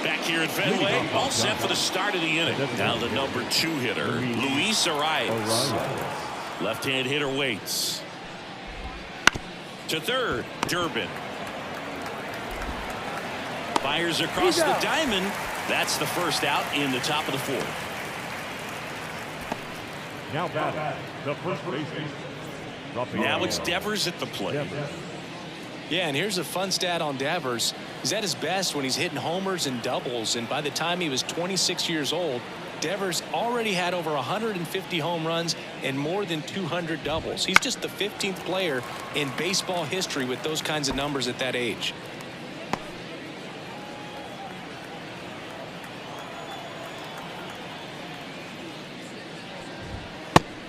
Back here at Fenway, all set for the start of the inning. Now the number 2 hitter, Luis Arias. Left-hand hitter waits. To third, Durbin. Fires across the diamond. That's the first out in the top of the 4th. Now batting, the first baseman. Now it's Devers at the plate. Yeah, and here's a fun stat on Devers. He's at his best when he's hitting homers and doubles, and by the time he was 26 years old, Devers already had over 150 home runs and more than 200 doubles. He's just the 15th player in baseball history with those kinds of numbers at that age.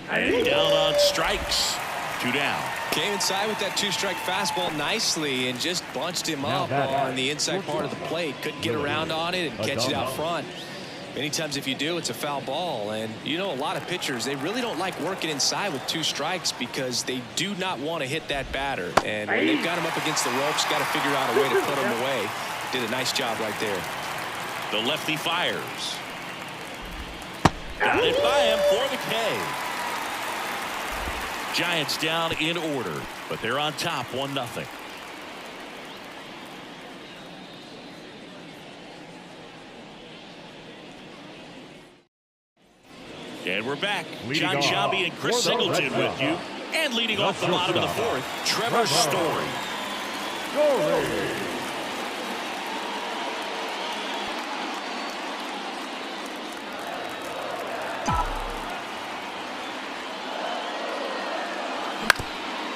And down on strikes. 2 down. Came inside with that 2-strike fastball nicely and just bunched him up on the inside part of the plate. Couldn't get around on it and catch it out front. Many times if you do, it's a foul ball. And you know, a lot of pitchers, they really don't like working inside with 2 strikes because they do not want to hit that batter. And when they've got him up against the ropes, got to figure out a way to put him away. Did a nice job right there. The lefty fires. Got it by him for the K. Giants down in order, but they're on top 1-0. And we're back. Leading John off Sciambi and Chris for the Red Singleton with Sox. you. And leading off the The bottom of the shortstop. fourth, Trevor Story.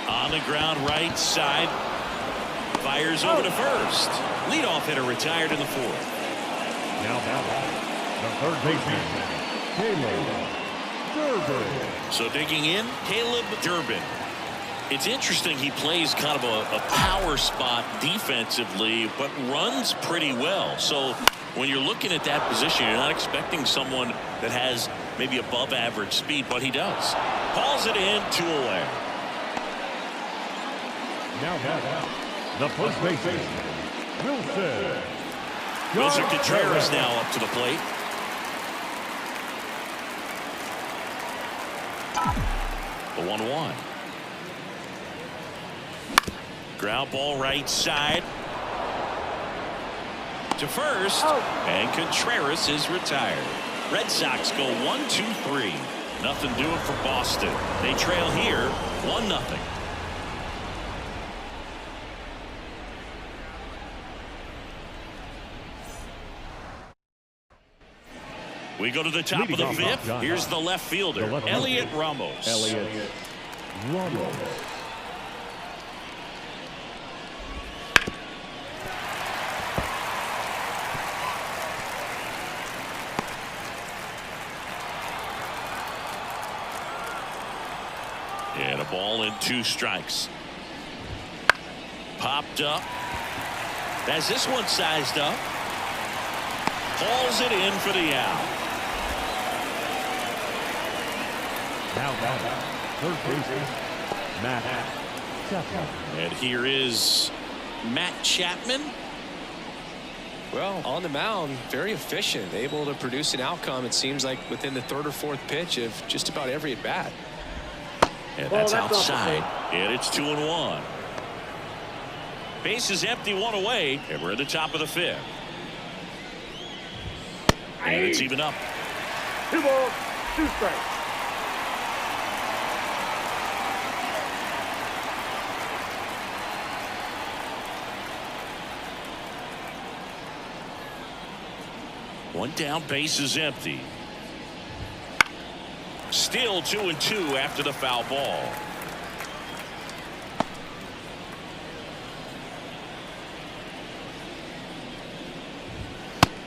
On the ground right side. Fires over to first. Leadoff hitter retired in the fourth. Now batting, the third baseman, Caleb Durbin. So digging in, Caleb Durbin. It's interesting he plays kind of a power spot defensively, but runs pretty well. So when you're looking at that position, you're not expecting someone that has maybe above average speed, but he does. Hauls it in, 2 away. Now batting, the first baseman, Wilson. Wilson Contreras now up to the plate. The 1-1. Ground ball right side to first, and Contreras is retired. Red Sox go 1-2-3. Nothing doing for Boston. They trail here 1-0. We go to the top of the fifth. Here's the left fielder, Elliot Ramos. Ramos. And a ball and 2 strikes. Popped up. Has this one sized up. Hauls it in for the out. Now batting, third baseman, Matt Chapman. And here is Matt Chapman. Well, on the mound, very efficient, able to produce an outcome, it seems like, within the third or fourth pitch of just about every at bat. And that's outside. And it's 2-1. Base is empty, 1 away. And we're at the top of the fifth. And it's even up. 2 balls, 2 strikes. One down, base is empty. Still 2-2 after the foul ball.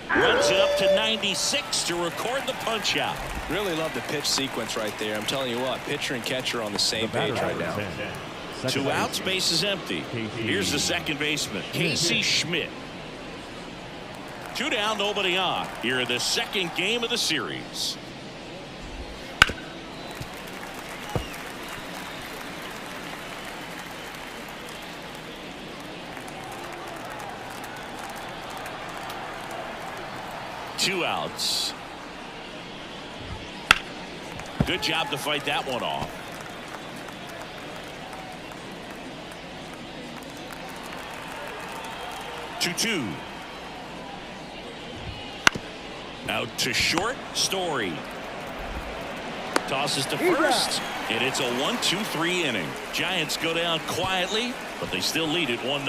Runs it up to 96 to record the punch out. Really love the pitch sequence right there. I'm telling you what, pitcher and catcher on the same page right now. 2 outs, base is empty. Here's the second baseman, Casey Schmidt. 2 down, nobody on. Here in the second game of the series. Two outs. Good job to fight that one off. Two. Out to short, Story. Tosses to first, and it's a 1-2-3 inning. Giants go down quietly, but they still lead it 1-0.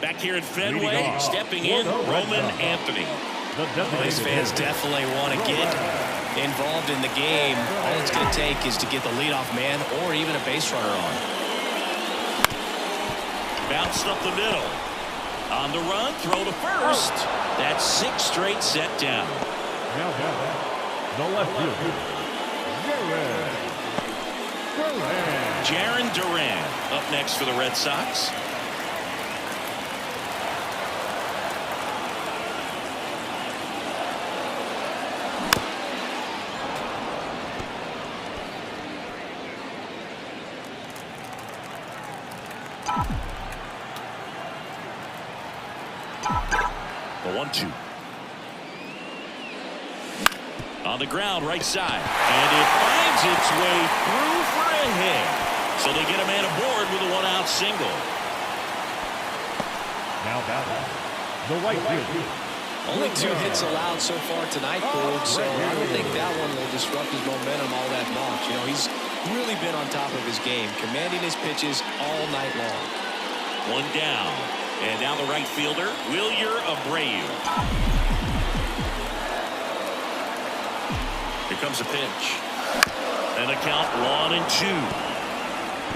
Back here at Fenway, stepping in, Roman Anthony. These fans definitely want to get involved in the game. All it's going to take is to get the leadoff man or even a base runner on. Bounced up the middle. On the run, throw to first. That's 6 straight set down. Now the left fielder, Jarren Duran up next for the Red Sox. The 1-2. On the ground, right side. And it finds its way through for a hit. So they get a man aboard with a 1-out single. Now batting, the right fielder. Only 2 hits allowed so far tonight, Boog, so I don't think that one will disrupt his momentum all that much. You know, he's really been on top of his game, commanding his pitches all night long. 1 down. And now the right fielder, Wilyer Abreu. Here comes a pitch. And a count 1-2.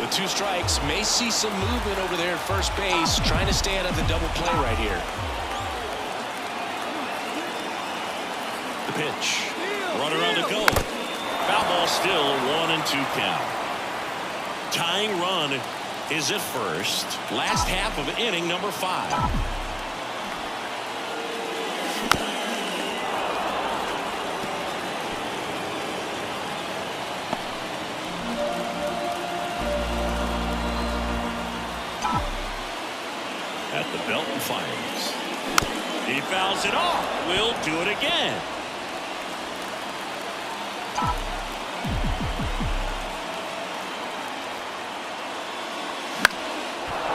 With 2 strikes, may see some movement over there at first base, trying to stay out of the double play right here. The pitch. Runner on the go. Foul ball still, 1-2 count. Tying run is at first. Last half of inning number 5. At the belt and fires. He fouls it off. Will do it again.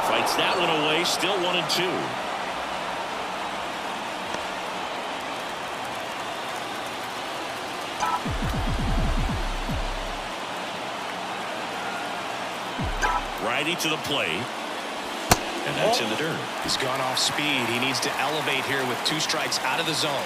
Fights that one away. Still 1-2. Righty to the plate. And that's in the dirt. He's gone off speed. He needs to elevate here with 2 strikes out of the zone.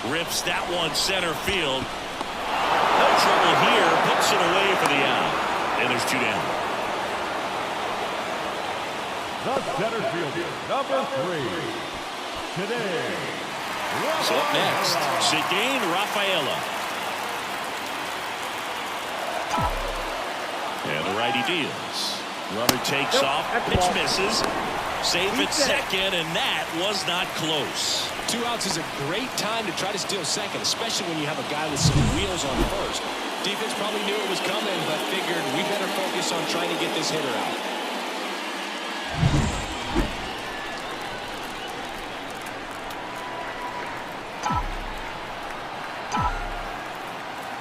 Rips that one center field. No trouble here. Puts it away for the out. And there's 2 down. The center fielder, number 3. Today. So up next, Cedane Rafaela. And the righty deals. Runner takes off. Pitch misses. Safe at second, and that was not close. 2 outs is a great time to try to steal second, especially when you have a guy with some wheels on first. Defense probably knew it was coming, but figured we better focus on trying to get this hitter out.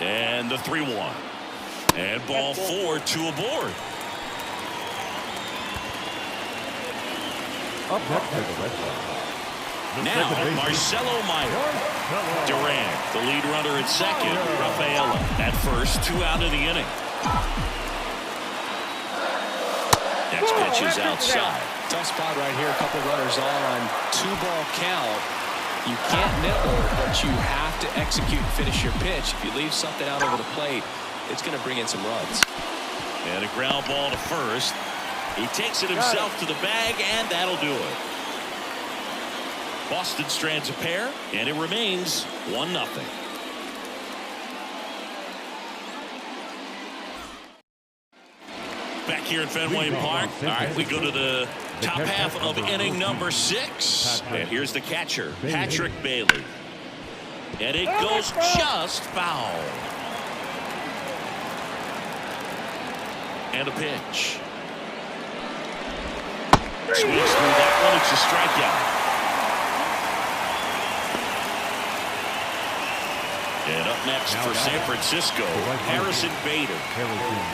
And the 3-1. And ball 4, 2 aboard. Up next for the Red Sox. Now, Marcelo Meyer. Durant, the lead runner at second. Rafaela at first. 2 out of the inning. Next pitch is outside. Tough spot right here. A couple runners on. 2-ball count. You can't nibble, but you have to execute and finish your pitch. If you leave something out over the plate, it's going to bring in some runs. And a ground ball to first. He takes it himself to the bag, and that'll do it. Boston strands a pair, and it remains 1-0. Back here at Fenway Park. All right, we go to the top half of inning number 6. And here's the catcher, Patrick Bailey. And it goes just foul. And a pitch. Swings through that one. It's a strikeout. And up next for San Francisco, Harrison Bader.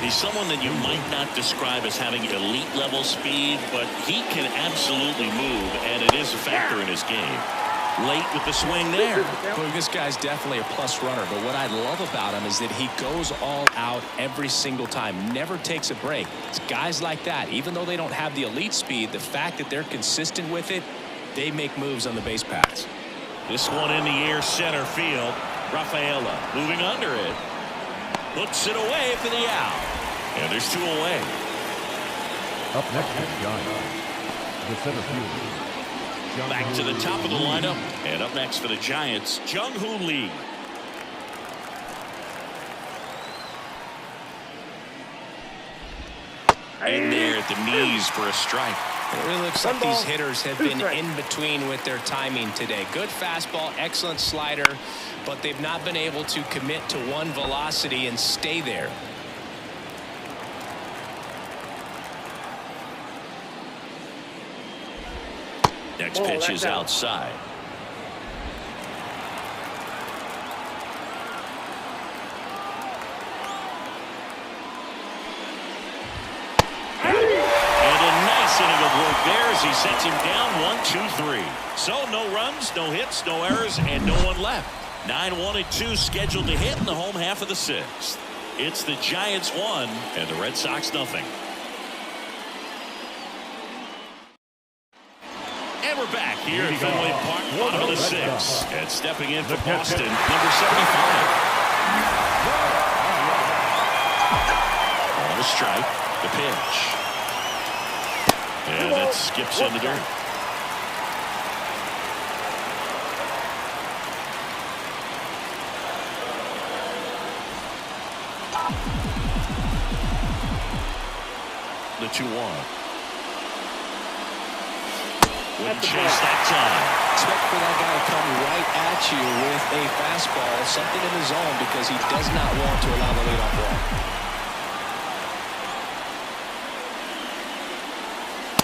He's someone that you might not describe as having elite level speed, but he can absolutely move, and it is a factor in his game. Late with the swing there. Boy, this guy's definitely a plus runner, but what I love about him is that he goes all out every single time, never takes a break. It's guys like that, even though they don't have the elite speed, the fact that they're consistent with it, they make moves on the base paths. This one in the air, center field. Rafaela moving under it. Puts it away for the out. And there's 2 away. Up next is Giants. The center fielder. Back to the top of the lineup. And up next for the Giants, Jung-Hoo Lee. In there at the knees for a strike. It really looks like these hitters have been in between with their timing today. Good fastball, excellent slider, but they've not been able to commit to one velocity and stay there. Next pitch is outside. inning of work there as he sets him down 1-2-3. So no runs, no hits, no errors, and no one left. 9-1-2 scheduled to hit in the home half of the sixth. It's the Giants 1 and the Red Sox nothing. And we're back here at Fenway Park, bottom of the sixth. And stepping in for Boston, number 75. On a strike, the pitch. And it skips in the dirt. The 2-1. Wouldn't chase that time. Expect for that guy to come right at you with a fastball, something in the zone, because he does not want to allow the leadoff walk.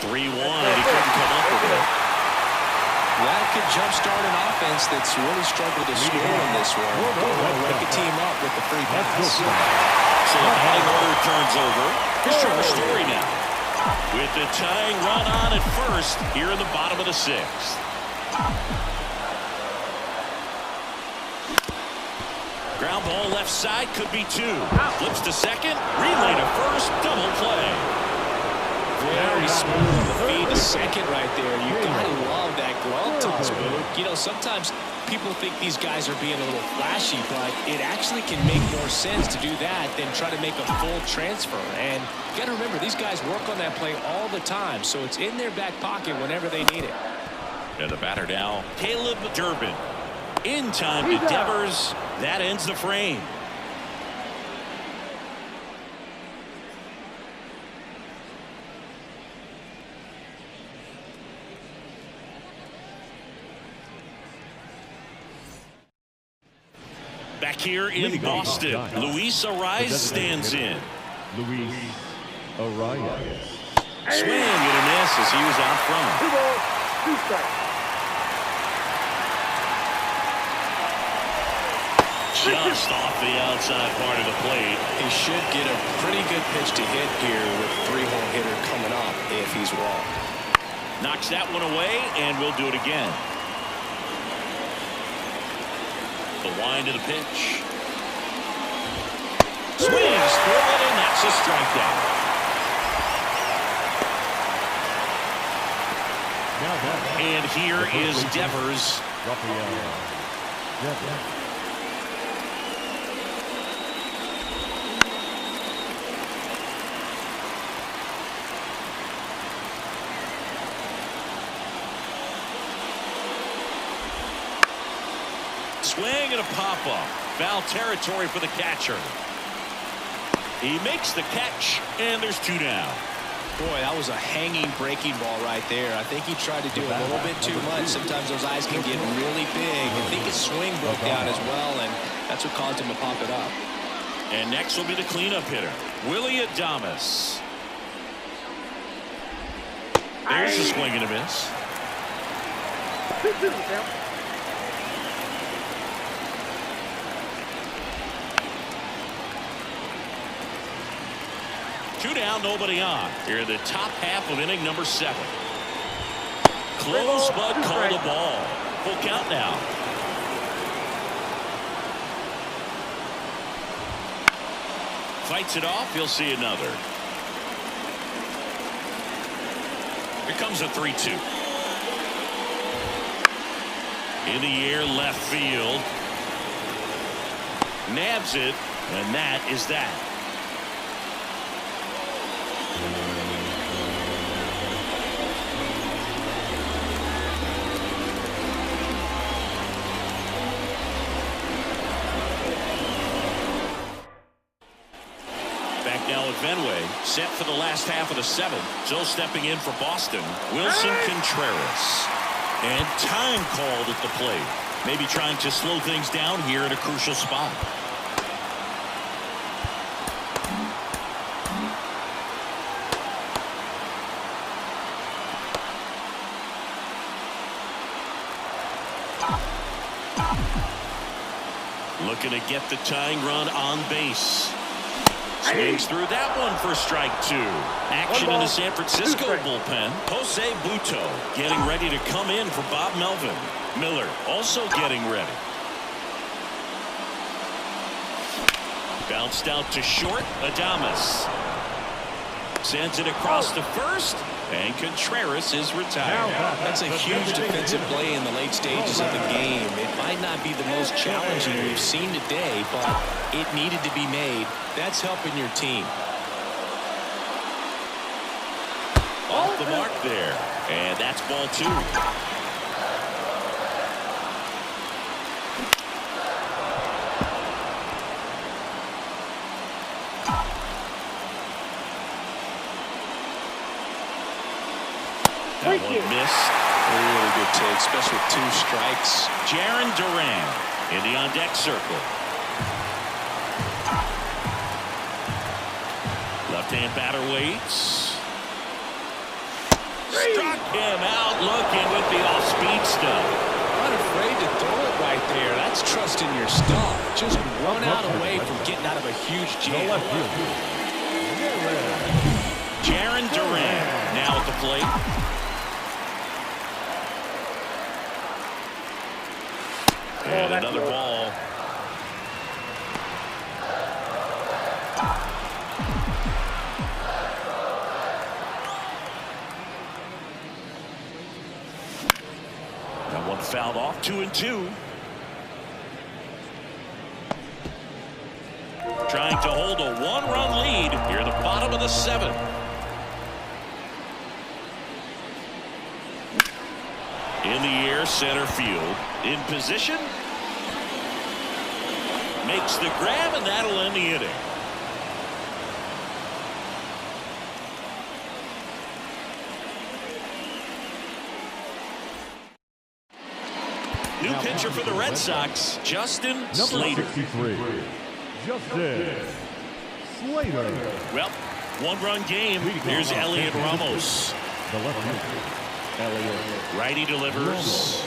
3-1, and he couldn't come up with it. That could jumpstart an offense that's really struggled to score in this one. Wake a team up with the free pass. So the batting order turns over. Here's Trevor Story now, with the tying run on at first here in the bottom of the sixth. Ground ball left side, could be two. Flips to second, relay to first, double play. Very smooth on the feed to second right there. You gotta love that glove toss, Boog. You know, sometimes people think these guys are being a little flashy, but it actually can make more sense to do that than try to make a full transfer. And you gotta remember, these guys work on that play all the time, so it's in their back pocket whenever they need it. And the batter now, Caleb Durbin. In time to Devers. That ends the frame. Back here in Boston, Luis Arias stands in. Luis Arias. Swing and a miss as he was out front. 2 balls, 2 strikes. Just off the outside part of the plate. He should get a pretty good pitch to hit here with a 3-hole hitter coming up if he's wrong. Knocks that one away, and we'll do it again. The wind to the pitch. Swings through it, and that's a strikeout. And here is Devers. Swing and a pop-up. Foul territory for the catcher. He makes the catch, and there's 2 down. Boy, that was a hanging breaking ball right there. I think he tried to do a little bit too much. Sometimes those eyes can get really big. I think his swing broke down as well, and that's what caused him to pop it up. And next will be the cleanup hitter, Willie Adames. There's a swing and a miss. 2-2 count. Two down, nobody on. Here in the top half of inning number 7. Close, but call the ball. Full count now. Fights it off. He'll see another. Here comes a 3-2. In the air, left field. Nabs it, and that is that. Back now at Fenway, set for the last half of the 7th. Still stepping in for Boston, Wilson Contreras. And time called at the plate. Maybe trying to slow things down here at a crucial spot. Looking to get the tying run on base. Swings through that one for strike 2. Action in the San Francisco bullpen. Jose Butto getting ready to come in for Bob Melvin. Miller also getting ready. Bounced out to short. Adames sends it across to first, and Contreras is retired. That's a huge defensive play in the late stages of the game. It might not be the most challenging we've seen today, but it needed to be made. That's helping your team. Off the mark there, and that's ball 2. That one missed. Really good take, especially with 2 strikes. Jarren Duran in the on-deck circle. Left-hand batter waits. Struck him out looking with the off-speed stuff. Not afraid to throw it right there. That's trusting your stuff. Just 1 out away from getting out of a huge jam. Jarren Duran now at the plate. And another ball. That one fouled off. 2-2. Trying to hold a 1-run lead here in the bottom of the 7th. In the air, center field. In position. Makes the grab, and that'll end the inning. New pitcher for the Red Sox, Justin Slater. 63. Justin Slater. Well, 1-run game. Here's Elliot Ramos. The left fielder. Elliott. Righty delivers.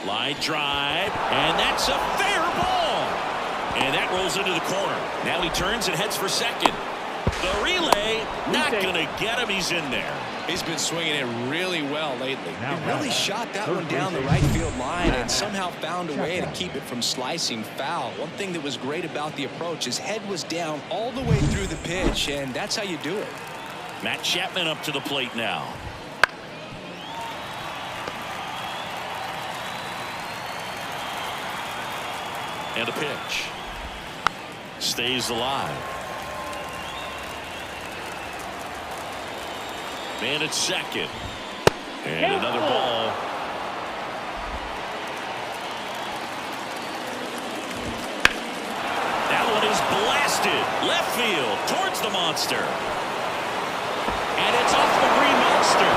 Line drive, and that's a fair ball. And that rolls into the corner. Now he turns and heads for second. The relay, not going to get him. He's in there. He's been swinging it really well lately. He really shot that one down the right field line and somehow found a way to keep it from slicing foul. One thing that was great about the approach, his head was down all the way through the pitch, and that's how you do it. Matt Chapman up to the plate now. And a pitch. Stays alive. Man at second. And another ball. That one is blasted. Left field towards the monster. And it's off the green monster.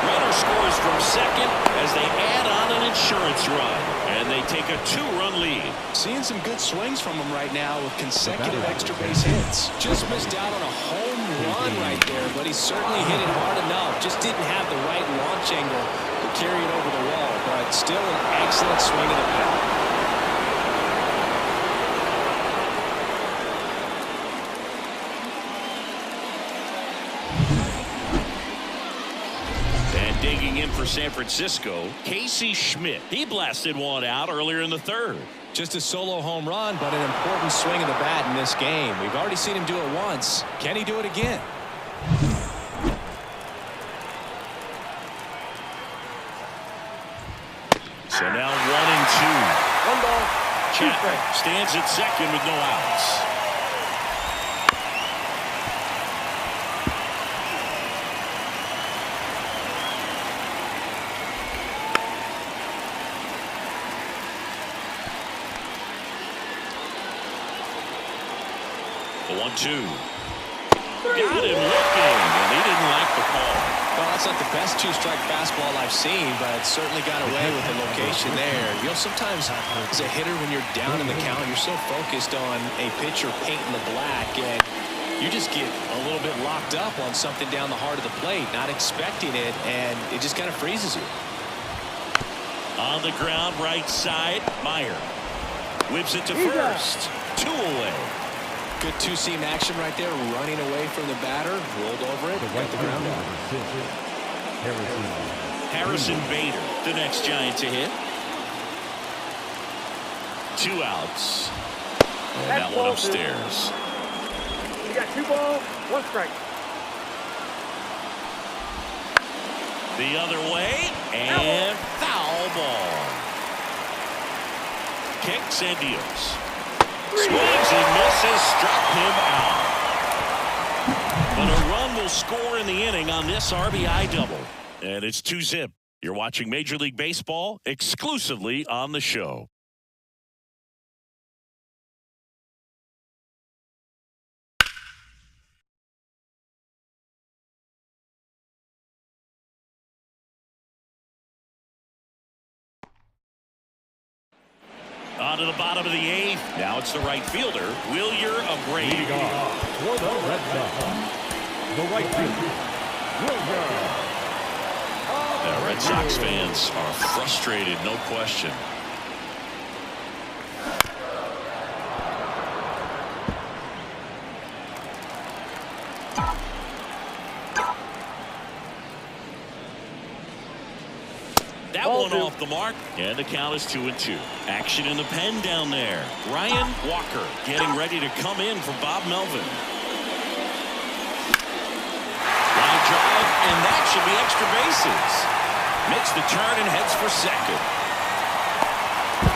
Runner scores from second as they add on an insurance run. And they take a 2-run lead. Seeing some good swings from him right now with consecutive extra base hits. Just missed out on a home run right there, but he certainly hit it hard enough. Just didn't have the right launch angle to carry it over the wall, but still an excellent swing of the bat. Digging in for San Francisco, Casey Schmidt. He blasted one out earlier in the 3rd. Just a solo home run, but an important swing of the bat in this game. We've already seen him do it once. Can he do it again? So now 1-2. 1 ball. Chapman stands at second with no outs. The 1-2. Got him looking, and he didn't like the call. Well, that's not the best 2-strike fastball I've seen, but certainly got away with the location there. You know, sometimes as a hitter, when you're down in the count, you're so focused on a pitcher painting the black, and you just get a little bit locked up on something down the heart of the plate, not expecting it, and it just kind of freezes you. On the ground, right side, Meyer whips it to first. 2 away. Good two-seam action right there, running away from the batter, rolled over it, got the ground out. Harrison Bader, the next Giant to hit. 2 outs. And that one upstairs. You got 2 balls, 1 strike. The other way, and foul ball. Kicks and deals. Swings and misses, struck him out. But a run will score in the inning on this RBI double. And it's 2-zip. You're watching Major League Baseball exclusively on the show. On to the bottom of the 8th. Now it's the right fielder, Wilyer Abreu. Leading off for the Red Sox, the right fielder, Wilyer. The Red Sox fans are frustrated, no question. That one off the mark, and the count is 2-2. Action in the pen down there. Ryan Walker getting ready to come in for Bob Melvin. Line drive, and that should be extra bases. Makes the turn and heads for second.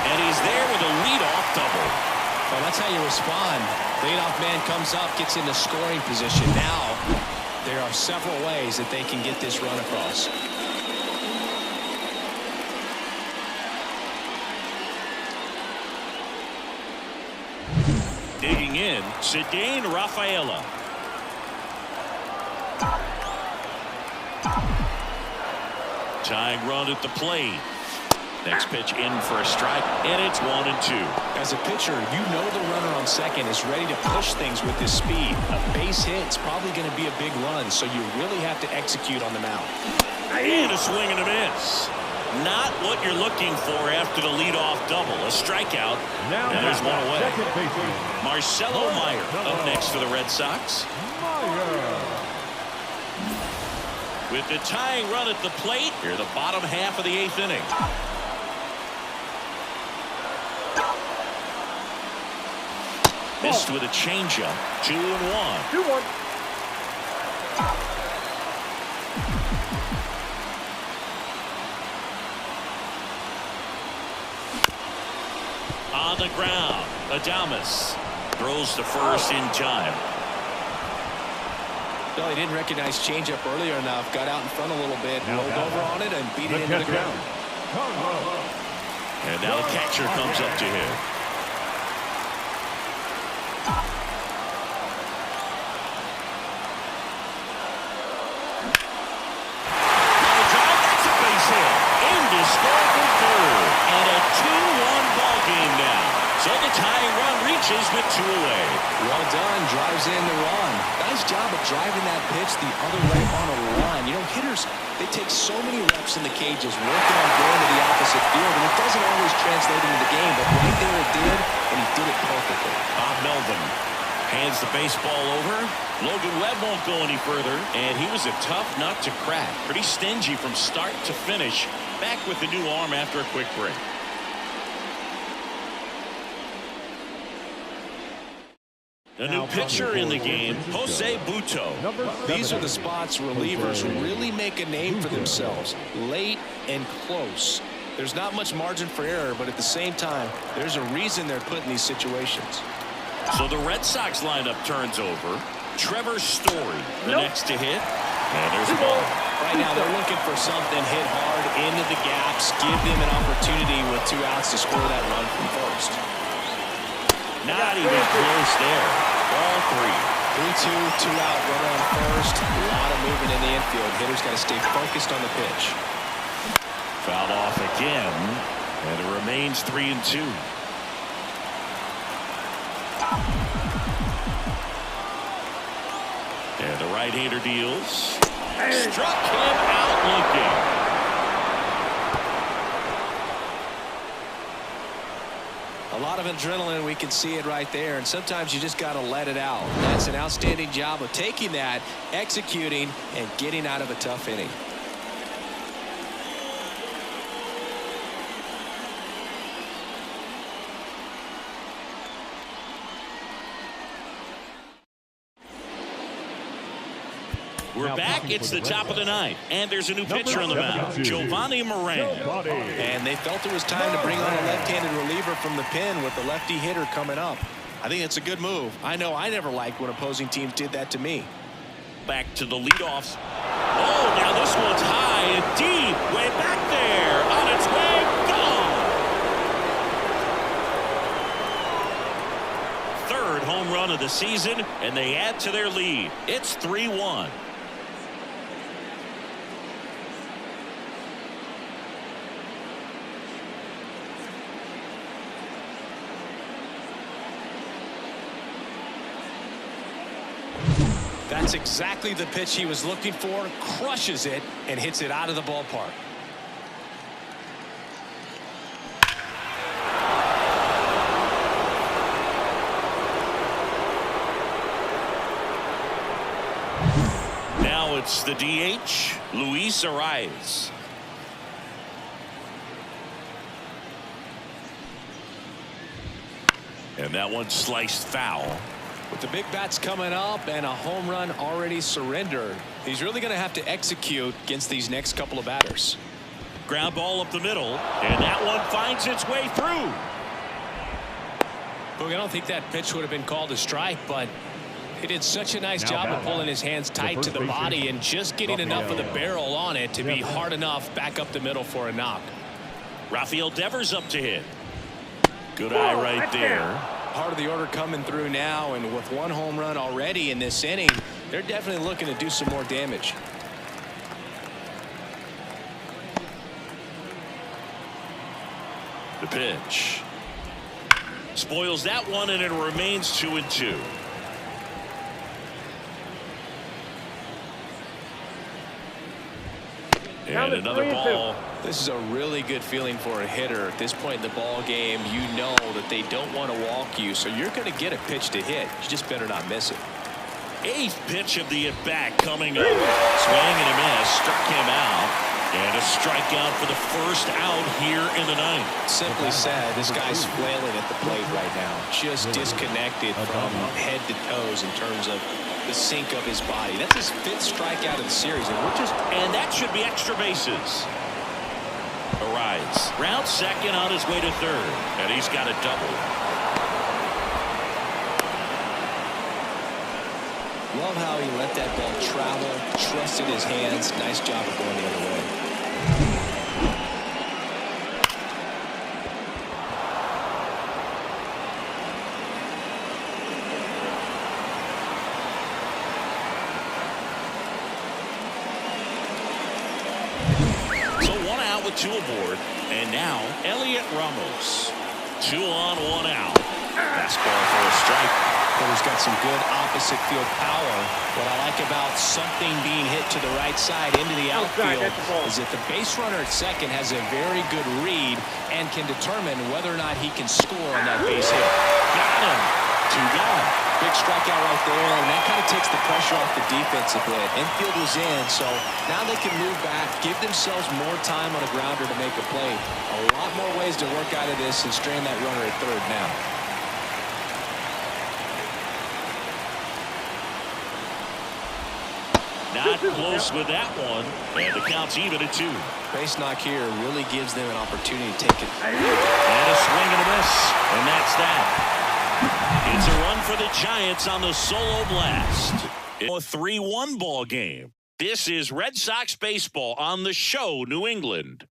And he's there with a leadoff double. Well, that's how you respond. Leadoff man comes up, gets into scoring position. Now, there are several ways that they can get this run across. Digging in, Cedane Rafaela. Tying run at the plate. Next pitch in for a strike, and it's 1-2. As a pitcher, you know the runner on second is ready to push things with his speed. A base hit is probably going to be a big run, so you really have to execute on the mound. And a swing and a miss. Not what you're looking for after the leadoff double. A strikeout, Now and there's one away. second baseman, Marcelo Meyer up next for the Red Sox. Meyer. With the tying run at the plate, here the bottom half of the 8th inning. Missed with a changeup. 2-1. 2-1. On the ground, Adames throws to first in time. No, he didn't recognize changeup earlier enough. Got out in front a little bit, rolled over on it, and beat it into the ground. And now the catcher comes up to him. That's a base hit. In to score from third. And a 2-1 ball game now. So the tying run reaches with 2 away. Well done. Drives in the run. Nice job of driving that pitch the other way on a run. You know, hitters, they take so many reps in the cages working on going to the opposite field, and it doesn't always translate into the game, but right there it did, and he did it perfectly. Bob Melvin hands the baseball over. Logan Webb won't go any further, and he was a tough nut to crack. Pretty stingy from start to finish. Back with the new arm after a quick break. A new pitcher in the game, Jose Buto. These are the spots relievers really make a name for themselves. Late and close. There's not much margin for error, but at the same time, there's a reason they're put in these situations. So the Red Sox lineup turns over. Trevor Story, the next to hit. And there's a ball. Right now, they're looking for something hit hard into the gaps, give them an opportunity with 2 outs to score that run from first. Not even close there. Ball 3. 3-2, 2-out, runner on first. A lot of movement in the infield. Hitters got to stay focused on the pitch. Fouled off again, and it remains 3-2. And the right-hander deals. Struck him out looking. A A lot of adrenaline, we can see it right there, and sometimes you just got to let it out. That's an outstanding job of taking that, executing, and getting out of a tough inning. We're back. It's the top of the ninth, and there's a new pitcher on the mound, Giovanni Moran. And they felt it was time to bring on a left-handed reliever from the pen with the lefty hitter coming up. I think it's a good move. I know I never liked when opposing teams did that to me. Back to the leadoffs. Oh, now this one's high and deep, way back there, on its way, gone. Third home run of the season, and they add to their lead. It's 3-1. That's exactly the pitch he was looking for. Crushes it and hits it out of the ballpark. Now it's the DH, Luis Arias. And that one sliced foul. With the big bats coming up and a home run already surrendered, he's really going to have to execute against these next couple of batters. Ground ball up the middle, and that one finds its way through. Look, I don't think that pitch would have been called a strike, but he did such a nice job of pulling his hands tight to the body and just getting enough of the barrel on it to be hard enough back up the middle for a knock. Rafael Devers up to hit. Good eye right there. Part of the order coming through now, and with one home run already in this inning, they're definitely looking to do some more damage. The pitch spoils that one, and it remains 2-2. And another ball. This is a really good feeling for a hitter at this point in the ball game. You know that they don't want to walk you, so you're going to get a pitch to hit. You just better not miss it. Eighth pitch of the at-bat coming up. Swing and a miss, struck him out, and a strikeout for the first out here in the ninth. Simply said, this guy's flailing at the plate right now, just disconnected from head to toes in terms of the sink of his body. That's his fifth strikeout of the series, and that should be extra bases. Arrives, rounds second, on his way to third, and he's got a double. Love how he let that ball travel, trusted his hands. Nice job of going the other way. With two aboard, and now Elliot Ramos. 2 on, 1 out. Fastball for a strike. He's got some good opposite field power. What I like about something being hit to the right side into the outfield is that the base runner at second has a very good read and can determine whether or not he can score on that base hit. Got him. 2 gone. Big strikeout right there, and that kind of takes the pressure off the defense a bit. Infield was in, so now they can move back, give themselves more time on a grounder to make a play. A lot more ways to work out of this and strand that runner at third now. Not close with that one, and the count's even at 2. Base knock here really gives them an opportunity to take it. And a swing and a miss, and that's that. It's a run for the Giants on the solo blast. It's a 3-1 ball game. This is Red Sox baseball on the show, New England.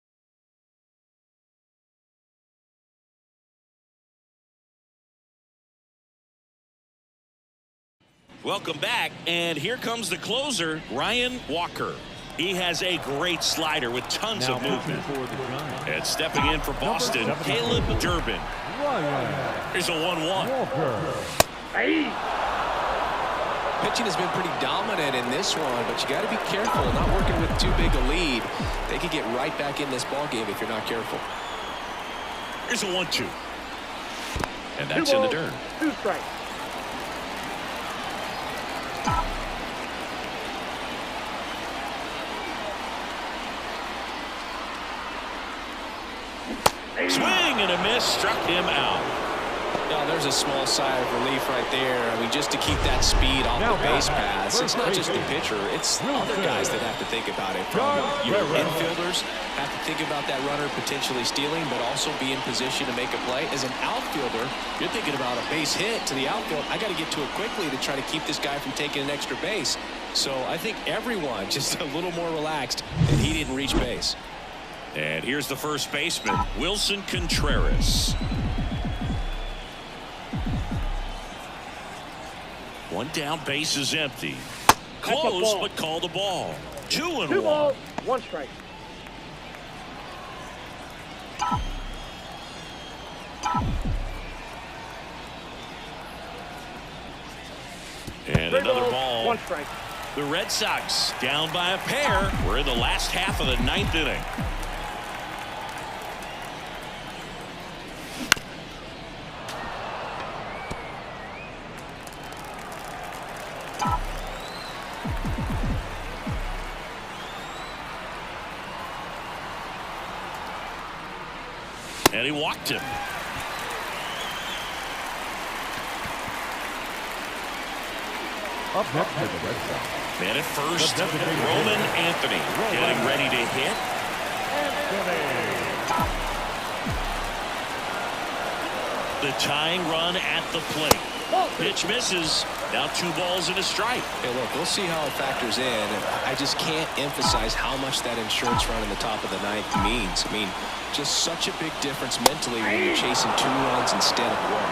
Welcome back, and here comes the closer, Ryan Walker. He has a great slider with tons of movement. And stepping in for Boston, Caleb Durbin. Here's a 1-1. Pitching has been pretty dominant in this one, but you got to be careful. Not working with too big a lead. They could get right back in this ball game if you're not careful. Here's a 1-2. And that's in the dirt. 2 strikes. Swing and a miss, struck him out. Now there's a small sigh of relief right there. I mean, just to keep that speed off the base paths. It's not just the pitcher, it's other guys that have to think about it. Your infielders have to think about that runner potentially stealing, but also be in position to make a play. As an outfielder, you're thinking about a base hit to the outfield. I got to get to it quickly to try to keep this guy from taking an extra base. So I think everyone just a little more relaxed that he didn't reach base. And here's the first baseman, Wilson Contreras. One down, base is empty. Close, but call the ball. 2-1. 2 balls, 1 strike. And 3 another balls, ball. 1 strike. The Red Sox down by a pair. We're in the last half of the 9th inning. And he walked him. Up next to the Red Sox. Man at first, Roman Anthony getting ready to hit. The tying run at the plate. Pitch misses. Now 2 balls and a strike. Hey, look, we'll see how it factors in. I just can't emphasize how much that insurance run in the top of the 9th means. I mean, just such a big difference mentally when you're chasing 2 runs instead of 1.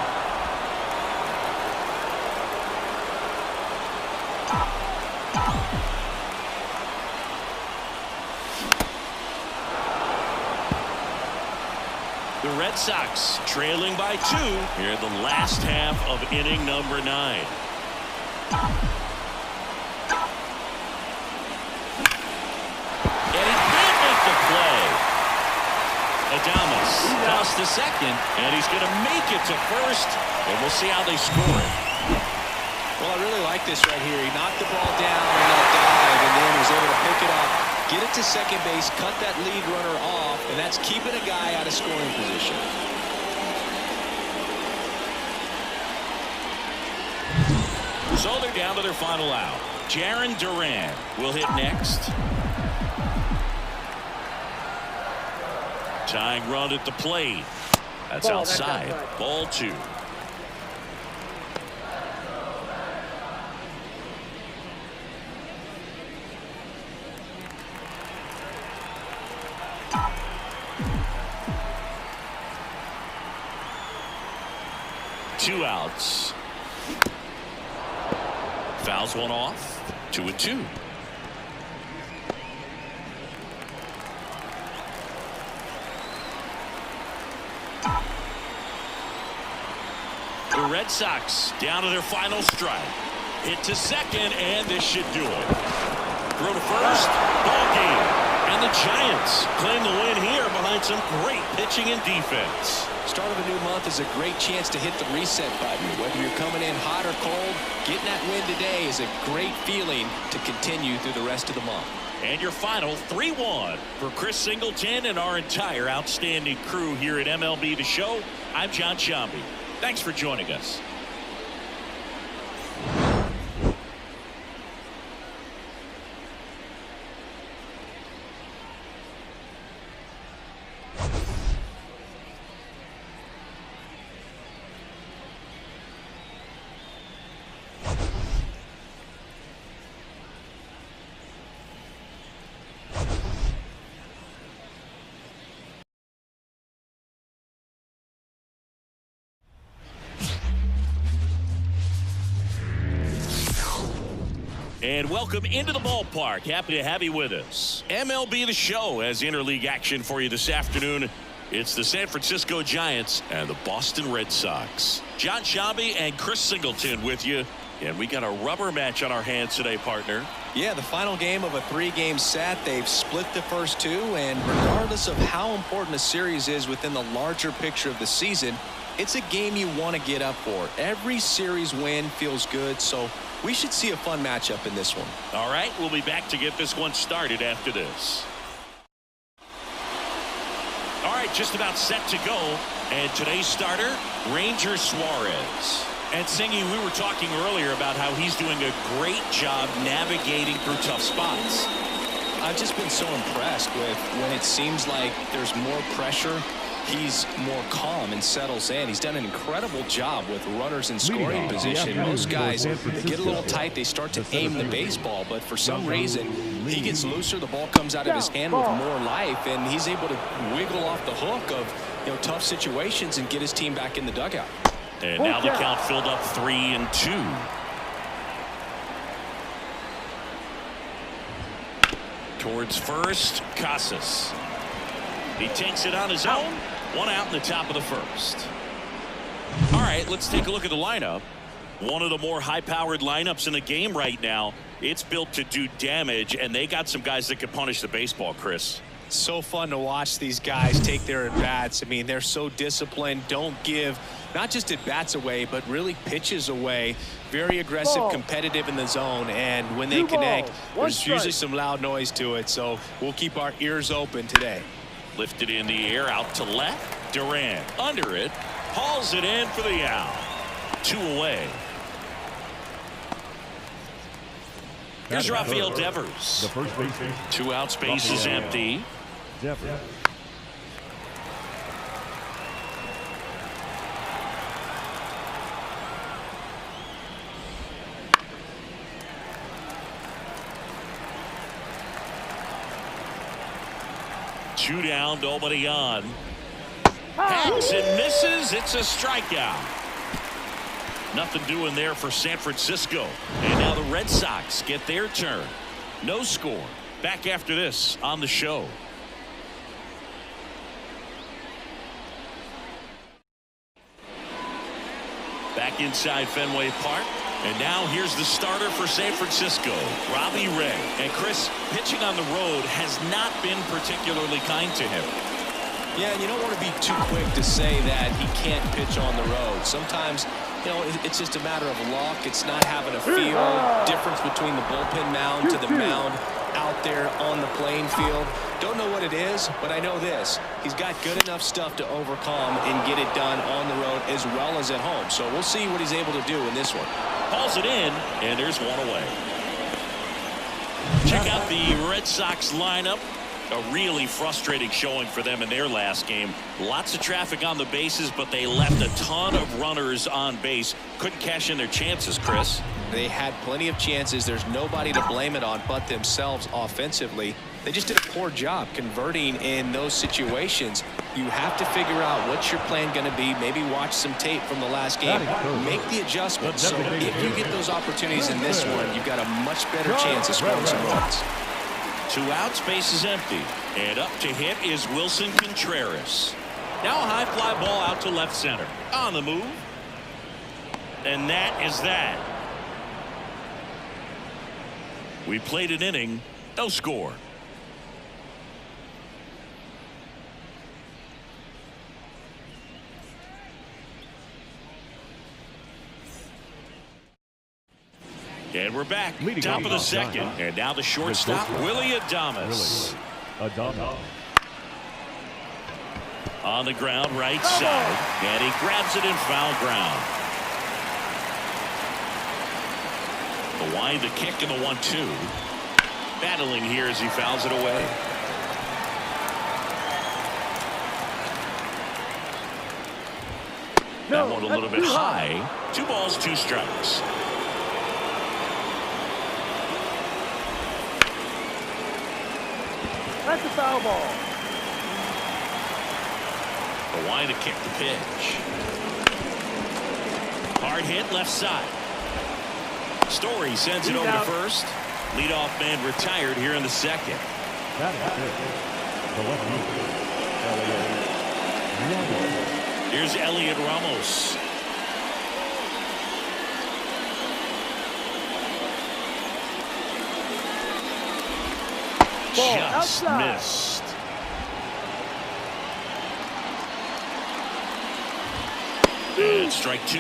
The Red Sox trailing by 2 here in the last half of inning number 9. And he can't make the play. Adames tossed to second, and he's going to make it to first, and we'll see how they score it. Well, I really like this right here. He knocked the ball down on that dive and then was able to pick it up, get it to second base, cut that lead runner off, and that's keeping a guy out of scoring position. So they're down to their final out. Jarren Duran will hit next. Tying run at the plate. That's outside. Ball 2. Two outs. Fouls one off. 2-2. The Red Sox down to their final strike. Hit to second, and this should do it. Throw to first. Ball game. And the Giants claim the win here behind some great pitching and defense. Start of a new month is a great chance to hit the reset button. Whether you're coming in hot or cold, getting that win today is a great feeling to continue through the rest of the month. And your final 3-1 for Chris Singleton and our entire outstanding crew here at MLB The Show. I'm John Shambi. Thanks for joining us. And welcome into the ballpark. Happy to have you with us. MLB The Show has interleague action for you this afternoon. It's the San Francisco Giants and the Boston Red Sox. John Shambi and Chris Singleton with you. And we got a rubber match on our hands today, partner. Yeah, the final game of a 3-game set. They've split the first 2, and regardless of how important a series is within the larger picture of the season, It's a game you want to get up for. Every series win feels good, so we should see a fun matchup in this one. All right, we'll be back to get this one started after this. All right, just about set to go. And today's starter, Ranger Suarez. And Singy, we were talking earlier about how he's doing a great job navigating through tough spots. I've just been so impressed with when it seems like there's more pressure, he's more calm and settles in. He's done an incredible job with runners in scoring position. Most guys, they get a little tight, they start to aim the baseball, but for some reason, he gets looser, the ball comes out of his hand with more life, and he's able to wiggle off the hook of tough situations and get his team back in the dugout. And now the count filled up 3-2. Towards first, Casas. He takes it on his own. One out in the top of the first. All right, let's take a look at the lineup. One of the more high-powered lineups in the game right now. It's built to do damage, and they got some guys that can punish the baseball, Chris. So fun to watch these guys take their at-bats. I mean, they're so disciplined, don't give not just at-bats away, but really pitches away. Very aggressive, competitive in the zone, and when they connect, there's usually some loud noise to it, so we'll keep our ears open today. Lifted in the air, out to left. Duran under it, hauls it in for the out. 2 away. Here's Rafael Devers. The first baseman. 2 outs, base is empty. Devers. Two down, nobody on. Hacks and misses. It's a strikeout. Nothing doing there for San Francisco. And now the Red Sox get their turn. No score. Back after this on the show. Back inside Fenway Park. And now here's the starter for San Francisco, Robbie Ray. And Chris, pitching on the road has not been particularly kind to him. Yeah, and you don't want to be too quick to say that he can't pitch on the road. Sometimes, it's just a matter of luck. It's not having a feel. Difference between the bullpen mound to the mound out there on the playing field. Don't know what it is, but I know this. He's got good enough stuff to overcome and get it done on the road as well as at home. So we'll see what he's able to do in this one. Hauls it in, and there's one away. Check out the Red Sox lineup. A really frustrating showing for them in their last game. Lots of traffic on the bases, but they left a ton of runners on base. Couldn't cash in their chances, Chris. They had plenty of chances. There's nobody to blame it on but themselves offensively. They just did a poor job converting in those situations. You have to figure out what's your plan going to be. Maybe watch some tape from the last game. Make the adjustments. So if you get those opportunities in this one, you've got a much better chance of scoring some runs. 2 outs, base is empty. And up to hit is Wilson Contreras. Now a high fly ball out to left center. On the move. And that is that. We played an inning. No score. And we're back. Top of the second. And now the shortstop, Willie Adames. On the ground, right side. And he grabs it in foul ground. The wind, the kick, and the 1-2. Battling here as he fouls it away. That one a little bit high. 2 balls, 2 strikes. That's a foul ball. The wind to kick the pitch. Hard hit left side. Story sends it over to first. Leadoff man retired here in the second. Here's Elliot Ramos. Just missed. And strike two.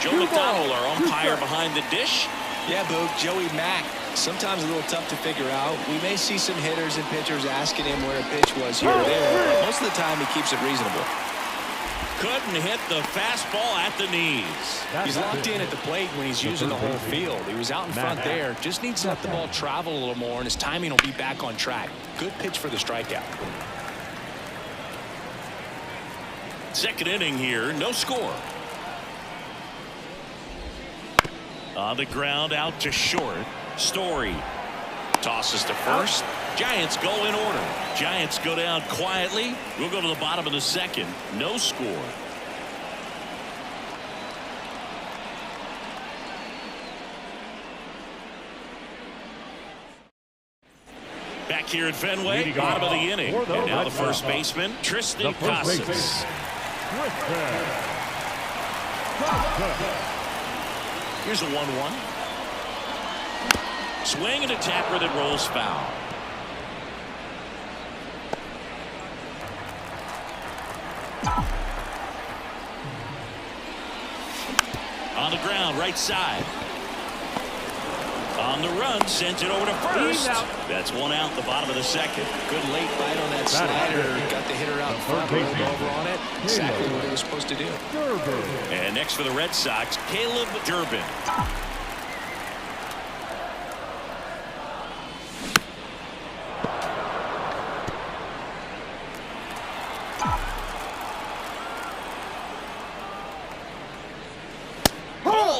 Joe McDonald, our umpire behind the dish. Yeah, Boog, Joey Mack. Sometimes a little tough to figure out. We may see some hitters and pitchers asking him where a pitch was here or there, but most of the time he keeps it reasonable. Couldn't hit the fastball at the knees. He's locked in at the plate when he's using the whole field. He was out in front there. Just needs to let the ball travel a little more, and his timing will be back on track. Good pitch for the strikeout. Second inning here, no score. On the ground, out to short. Story tosses to first. Giants go in order. Giants go down quietly. We'll go to the bottom of the second. No score. Back here at Fenway, bottom of the inning. And now the first baseman, Tristan Casas. Here's a 1-1. Swing and a tapper that rolls foul. On the ground, right side. On the run, sent it over to first. That's one out, the bottom of the second. Good late bite on that slider. Got the hitter out front, rolled over on it. Exactly what he was supposed to do. And next for the Red Sox, Caleb Durbin.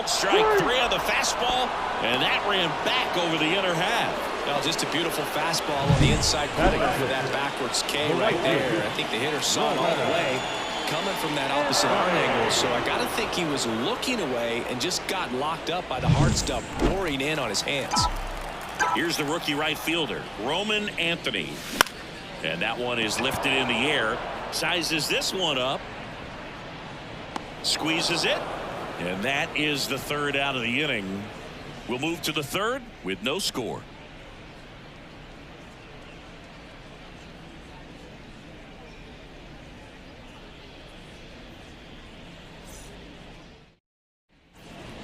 Strike three on the fastball, and that ran back over the inner half. Well, just a beautiful fastball on the inside corner for that backwards K right there. I think the hitter saw it all the way coming from that opposite arm angle, so I got to think he was looking away and just got locked up by the hard stuff pouring in on his hands. Here's the rookie right fielder, Roman Anthony. And that one is lifted in the air. Sizes this one up. Squeezes it. And that is the third out of the inning. We'll move to the third with no score.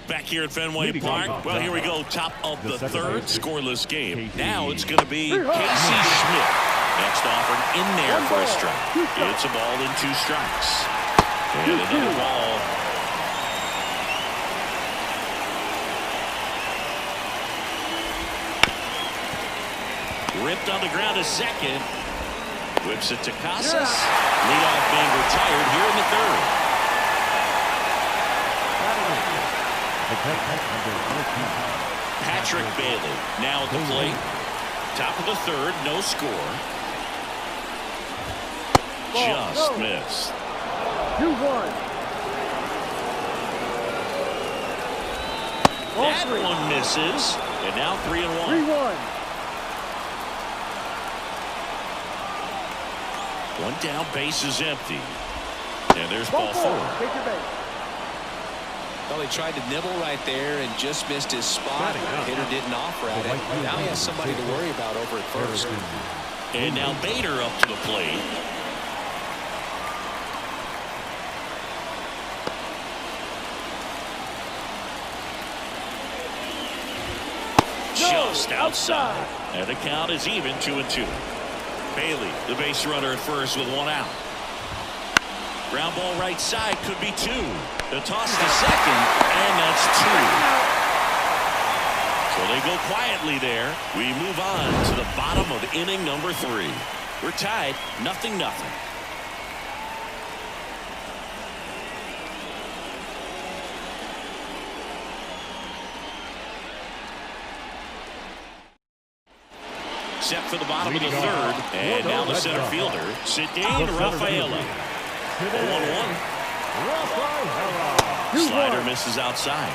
Back here at Fenway Park. Well, here we go. Top of the third, scoreless game. Now it's going to be Casey Schmidt. Next offered in there for a strike. It's a ball in 2 strikes. And another ball. Ripped on the ground to second. Whips it to Casas. Leadoff being retired here in the third. Patrick Bailey now at the plate. Top of the third, no score. Just missed. 2-1. That one misses. And now 3-1. 3-1. One down, base is empty. And there's ball 4. Take your base. Well, he tried to nibble right there and just missed his spot. The hitter didn't offer at it. Now he has somebody to worry about over at first. And now Bader up to the plate. Just outside. And the count is even 2-2. Bailey, the base runner at first with 1 out. Ground ball right side, could be 2. The toss to second, and that's 2. So they go quietly there. We move on to the bottom of inning number 3. We're tied, 0-0. Set for the bottom of the third, and now the center fielder, Cedane Rafaela. 0-1. Slider misses outside.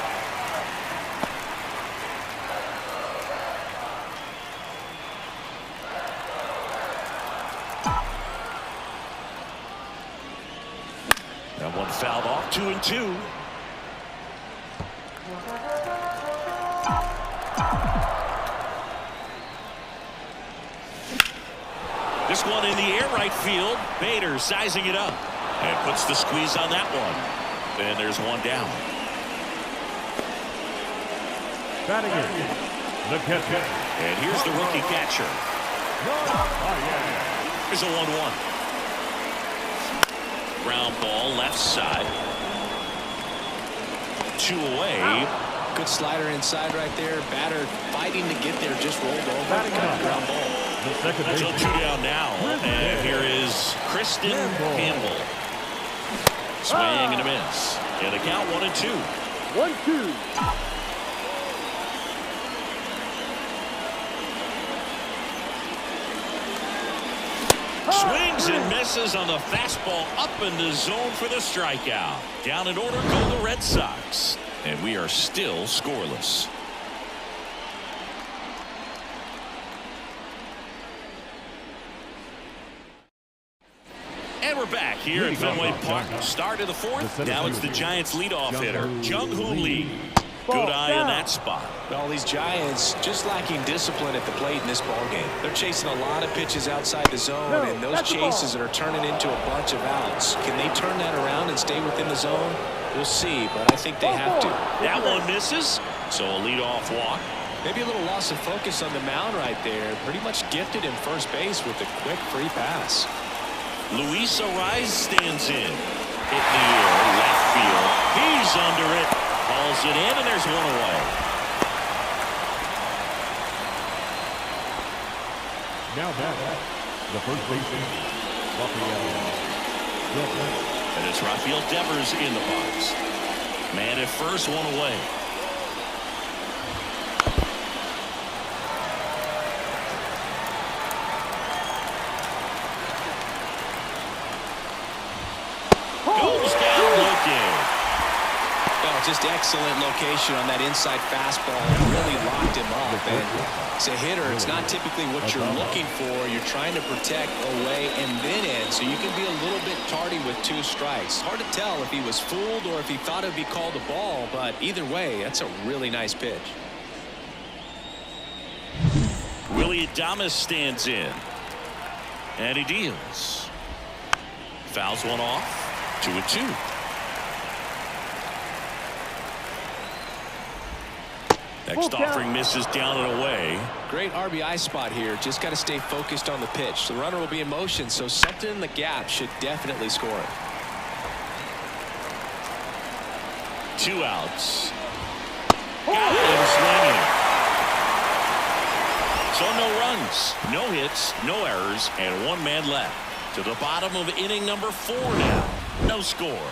That one fouled off. 2-2. This one in the air right field. Bader sizing it up and puts the squeeze on that one. And there's one down. Batting in, the catcher. And here's the rookie catcher. Here's a 1-1. Ground ball left side. 2 away. Good slider inside right there. Batter fighting to get there, just rolled over. Ground ball. So 2 down now. And here is Kristen Campbell. Swing and a miss. And the count 1-2. 1-2. Swings and misses on the fastball up in the zone for the strikeout. Down in order go the Red Sox. And we are still scoreless. And we're back here at Fenway Park. Start of the 4th. Now it's the Giants leadoff hitter, Jung-Hoo Lee. Good eye on that spot. Well, these Giants just lacking discipline at the plate in this ballgame. They're chasing a lot of pitches outside the zone, and those chases are turning into a bunch of outs. Can they turn that around and stay within the zone? We'll see, but I think they have to. That one misses, so a leadoff walk. Maybe a little loss of focus on the mound right there. Pretty much gifted in first base with a quick free pass. Luis Ariz stands in. Hit in the air, left field. He's under it. Calls it in, and there's one away. Now back, the first baseman, Rafael. And it's Rafael Devers in the box. Man at first, one away. Goes down looking. Oh, just excellent location on that inside fastball. Really locked him up. And as a hitter, it's not typically what you're looking for. You're trying to protect away and then in, so you can be a little bit tardy with 2 strikes. Hard to tell if he was fooled or if he thought it would be called a ball, but either way, that's a really nice pitch. Willie Adames stands in. And he deals. Fouls one off. 2-2. Next offering misses down and away. Great RBI spot here. Just got to stay focused on the pitch. The runner will be in motion, so something in the gap should definitely score it. 2 outs. Got him swinging. So no runs, no hits, no errors, and 1 man left. To the bottom of inning number 4 now. No score.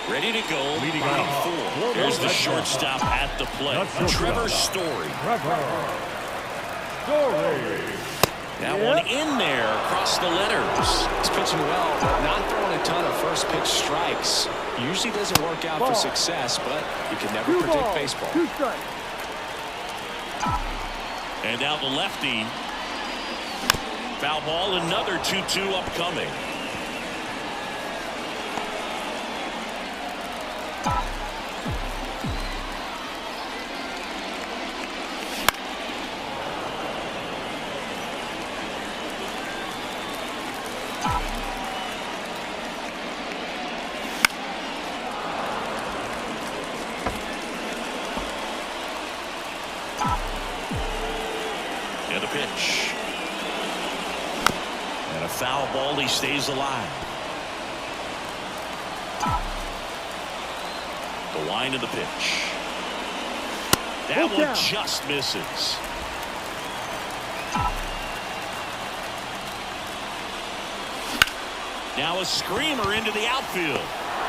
Ready to go. Leading Line off. 4. Here's the shortstop at the plate. Trevor Story. That one in there across the letters. He's pitching well, but not throwing a ton of first pitch strikes. Usually doesn't work out for success, but you can never predict baseball. 2 strikes. And now the lefty. Foul ball, another 2-2 upcoming. And a pitch. And a foul ball. He stays alive. The wind of the pitch. That one just misses. Now a screamer into the outfield.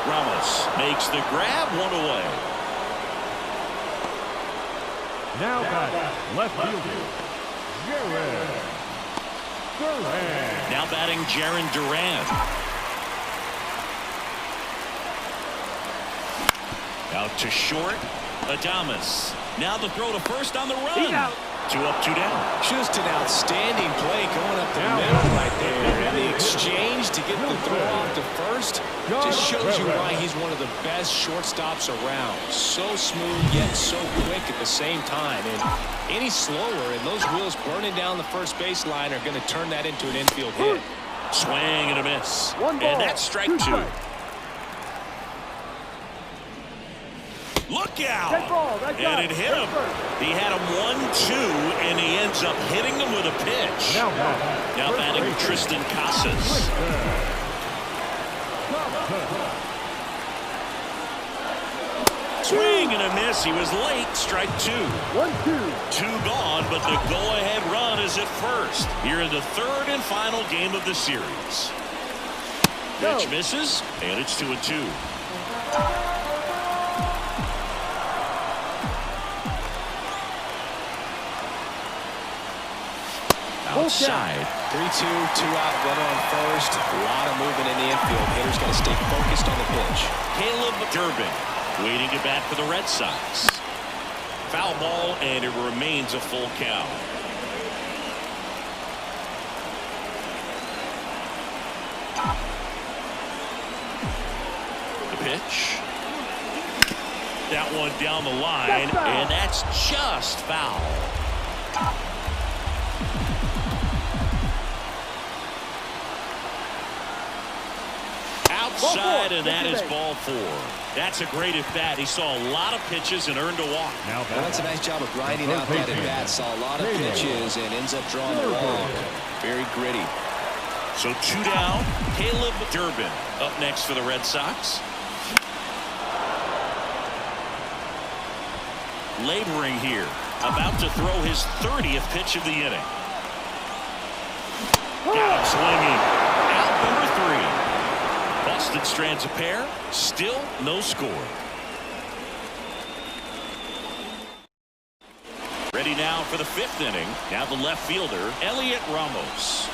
Ramos makes the grab, 1 away. Now back, left fielder, Jaron Duran. Now batting Jaron Duran. Out to short, Adames. Now the throw to first on the run. 2 up, 2 down. Just an outstanding play going up the middle right there. And the exchange to get the throw off to first, Just shows you why he's one of the best shortstops around. So smooth, yet so quick at the same time. And any slower, and those wheels burning down the first baseline are going to turn that into an infield hit. Swing and a miss. One ball, And that's strike 2. Look out! And it hit him. He had him 1-2, and he ends up hitting him with a pitch. Now batting Tristan Casas. Swing and a miss. He was late. Strike 2. 1-2. 2 gone, but the go-ahead run is at first. Here in the third and final game of the series. Pitch misses, and it's 2-2. Outside. 3-2, 2-out, runner on first. A lot of movement in the infield. Hitter's got to stay focused on the pitch. Caleb Durbin waiting to bat for the Red Sox. Foul ball, and it remains a full count. The pitch. That one down the line, and that's just foul. Outside, and that is ball 4. That's a great at bat. He saw a lot of pitches and earned a walk. Well, that's a nice job of grinding out that at bat. Saw a lot of pitches and ends up drawing the walk. Very gritty. So 2 down. Caleb Durbin up next for the Red Sox. Laboring here, about to throw his 30th pitch of the inning. Got him swinging. Out number 3. Boston strands a pair. Still no score. Ready now for the 5th inning. Now the left fielder, Elliot Ramos.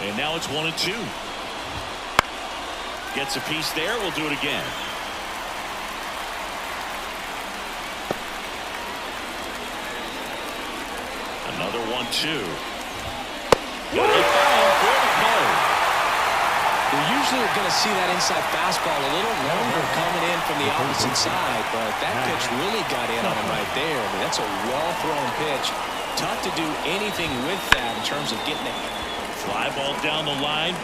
And now it's 1-2. Gets a piece there. We'll do it again. Another 1-2. Got it down for the play. We're usually going to see that inside fastball a little longer coming in from the opposite side, but that pitch really got in on him right there. I mean, that's a well-thrown pitch. Tough to do anything with that in terms of getting it. Fly ball down the line,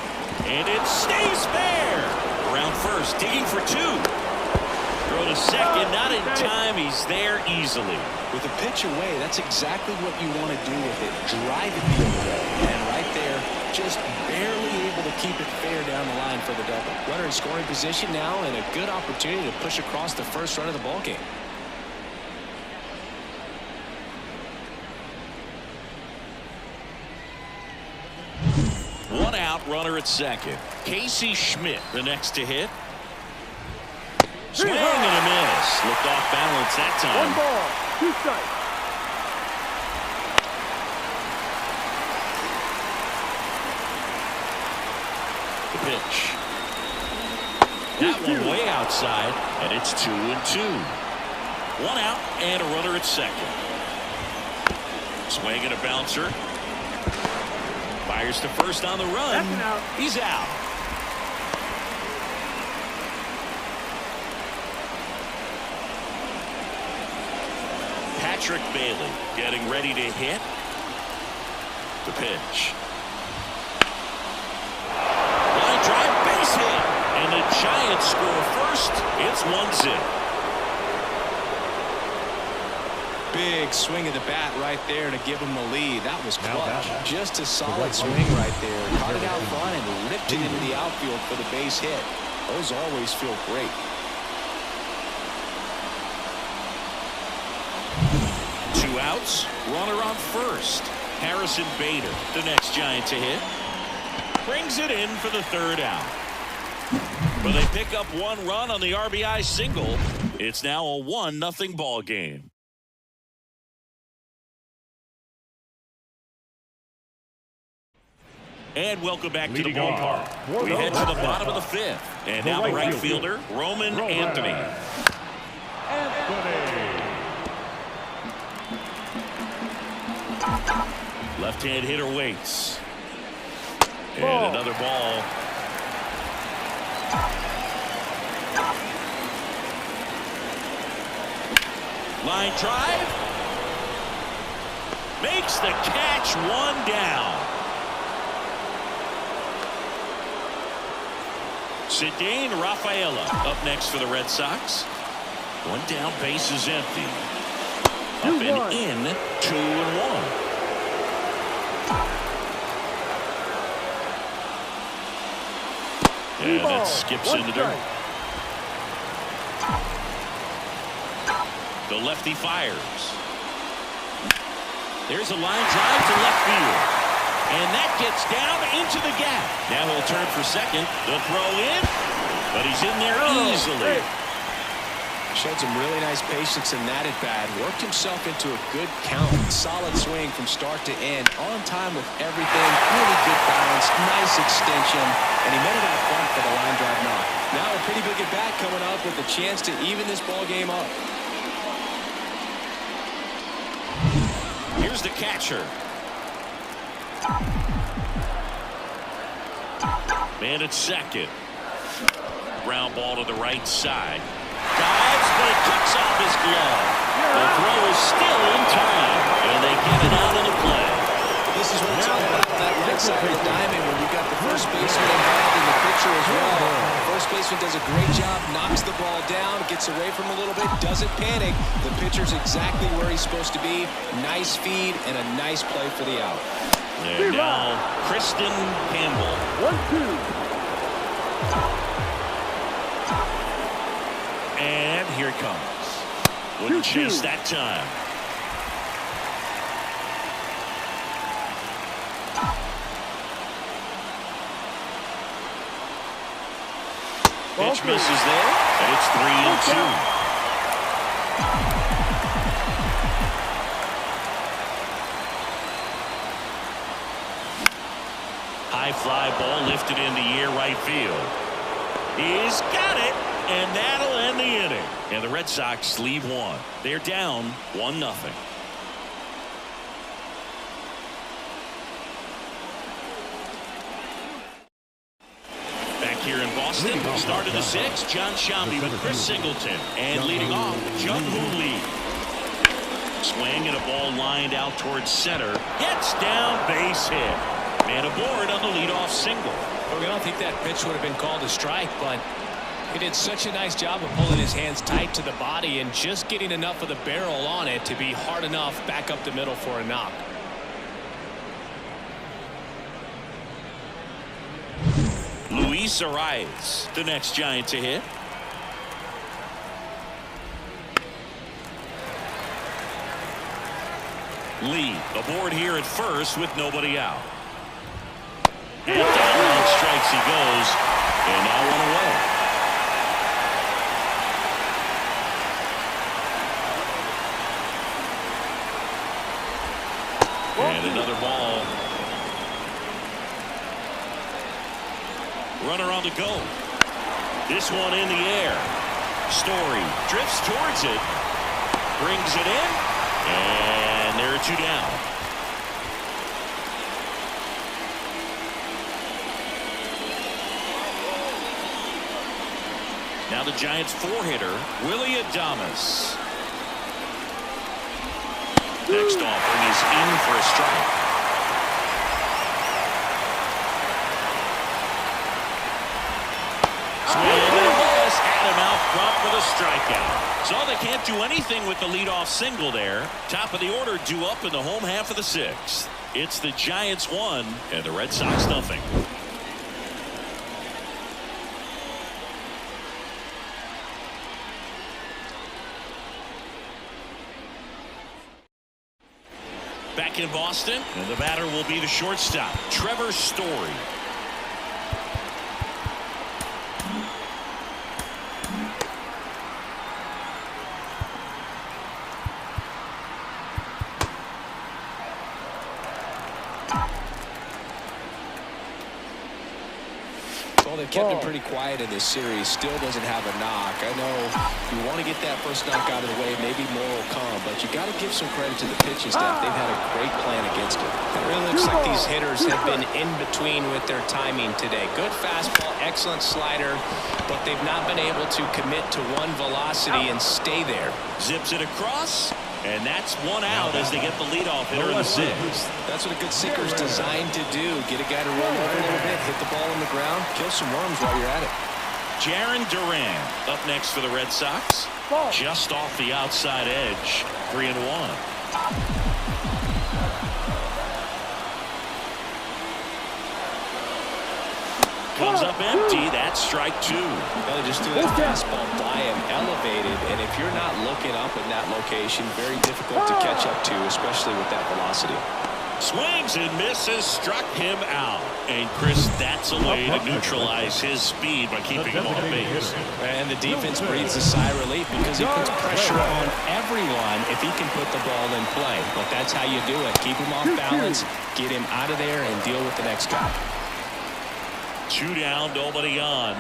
and it stays fair. Around first, digging for 2. Throw to second, not in time. He's there easily. With a pitch away, that's exactly what you want to do with it. Drive it the other way. And right there, just barely able to keep it fair down the line for the double. Runner in scoring position now, and a good opportunity to push across the first run of the ballgame. One out, runner at second. Casey Schmidt, the next to hit. Swing and a miss. Looked off balance that time. 1 ball, 2 strikes. The pitch. That one way outside, and it's 2-2. 1 out and a runner at second. Swing and a bouncer. Fires to first on the run. That's an out. He's out. Patrick Bailey getting ready to hit. The pitch. Line drive, base hit. And the Giants score first. It's 1-0. Big swing of the bat right there to give him the lead. That was clutch. Just a solid swing right there. Caught it out front and ripped it into the outfield for the base hit. Those always feel great. Two outs. Runner on first. Harrison Bader, the next Giant to hit. Brings it in for the third out. But they pick up 1 run on the RBI single. It's now a 1-0 ball game. And welcome back to the ballpark. We head to the bottom of the 5th. And now the right fielder, Roman Anthony. Left-hand hitter waits. Ball. And another ball. Line drive. Makes the catch, one down. Cedane Rafaela up next for the Red Sox. One down, base is empty. Up and in, 2-1. And that skips into dirt. The lefty fires. There's a line drive to left field. And that gets down into the gap. Now he'll turn for second. The throw in. But he's in there easily. Showed some really nice patience in that at bat. Worked himself into a good count. Solid swing from start to end. On time with everything. Really good balance. Nice extension. And he met it out front for the line drive knock. Now a pretty big at bat coming up with a chance to even this ball game up. Here's the catcher. Man at second. Ground ball to the right side. Dives, but it kicks off his glove. The throw is still in time, and they get it out of the play. This is what it's all about, that right side of the diamond when you've got the first baseman involved in the pitcher as well. First baseman does a great job, knocks the ball down, gets away from him a little bit, doesn't panic. The pitcher's exactly where he's supposed to be. Nice feed and a nice play for the out. And now Kristen Campbell. 1-2. And here it comes. Wouldn't chase that time. Pitch misses there, and it's 3-2. High fly ball lifted in the air right field. He's got it, and that'll end the inning. And the Red Sox leave one. They're down 1-0. Back here in Boston, start of the sixth, John Shambi with Chris Singleton. And leading off, Jung-Hoo Lee. Swing and a ball lined out towards center. Gets down, base hit. Man aboard on the leadoff single. Well, I don't think that pitch would have been called a strike, but he did such a nice job of pulling his hands tight to the body and just getting enough of the barrel on it to be hard enough back up the middle for a knock. Luis Arias, the next Giant to hit. Lee aboard here at first with nobody out. And down on strikes he goes, and now one away. And another ball. Runner on the go. This one in the air. Story drifts towards it. Brings it in. And there are two down. Now the Giants four-hitter, Willie Adames. Next offering is in for a strike. Swing and a miss. Had him out front with a strikeout. So they can't do anything with the leadoff single there. Top of the order due up in the home half of the sixth. It's the Giants 1 and the Red Sox nothing. Back in Boston, and the batter will be the shortstop, Trevor Story. Well, they've kept him pretty quiet in this series. Still doesn't have a knock. I know you want to get that first knock out of the way. Maybe more will come, but you got to give some credit to the pitching staff. They've had a great plan against it. It really looks like these hitters have been in between with their timing today. Good fastball, excellent slider, but they've not been able to commit to one velocity and stay there. Zips it across, and that's one out as they get the leadoff hitter in the sixth. That's what a good sinker is designed to do. Get a guy to roll over a little bit, hit the ball on the ground, kill some worms while you're at it. Jarren Duran up next for the Red Sox. Just off the outside edge, 3-1. Comes up empty. That's strike two. Well, they just threw that fastball by him, elevated, and if you're not looking up in that location, very difficult to catch up to, especially with that velocity. Swings and misses, struck him out. And Chris, that's a way to neutralize his speed by keeping him off base. And the defense breathes a sigh of relief because he puts pressure on everyone if he can put the ball in play. But that's how you do it. Keep him off balance, get him out of there, and deal with the next guy. 2 down, nobody on.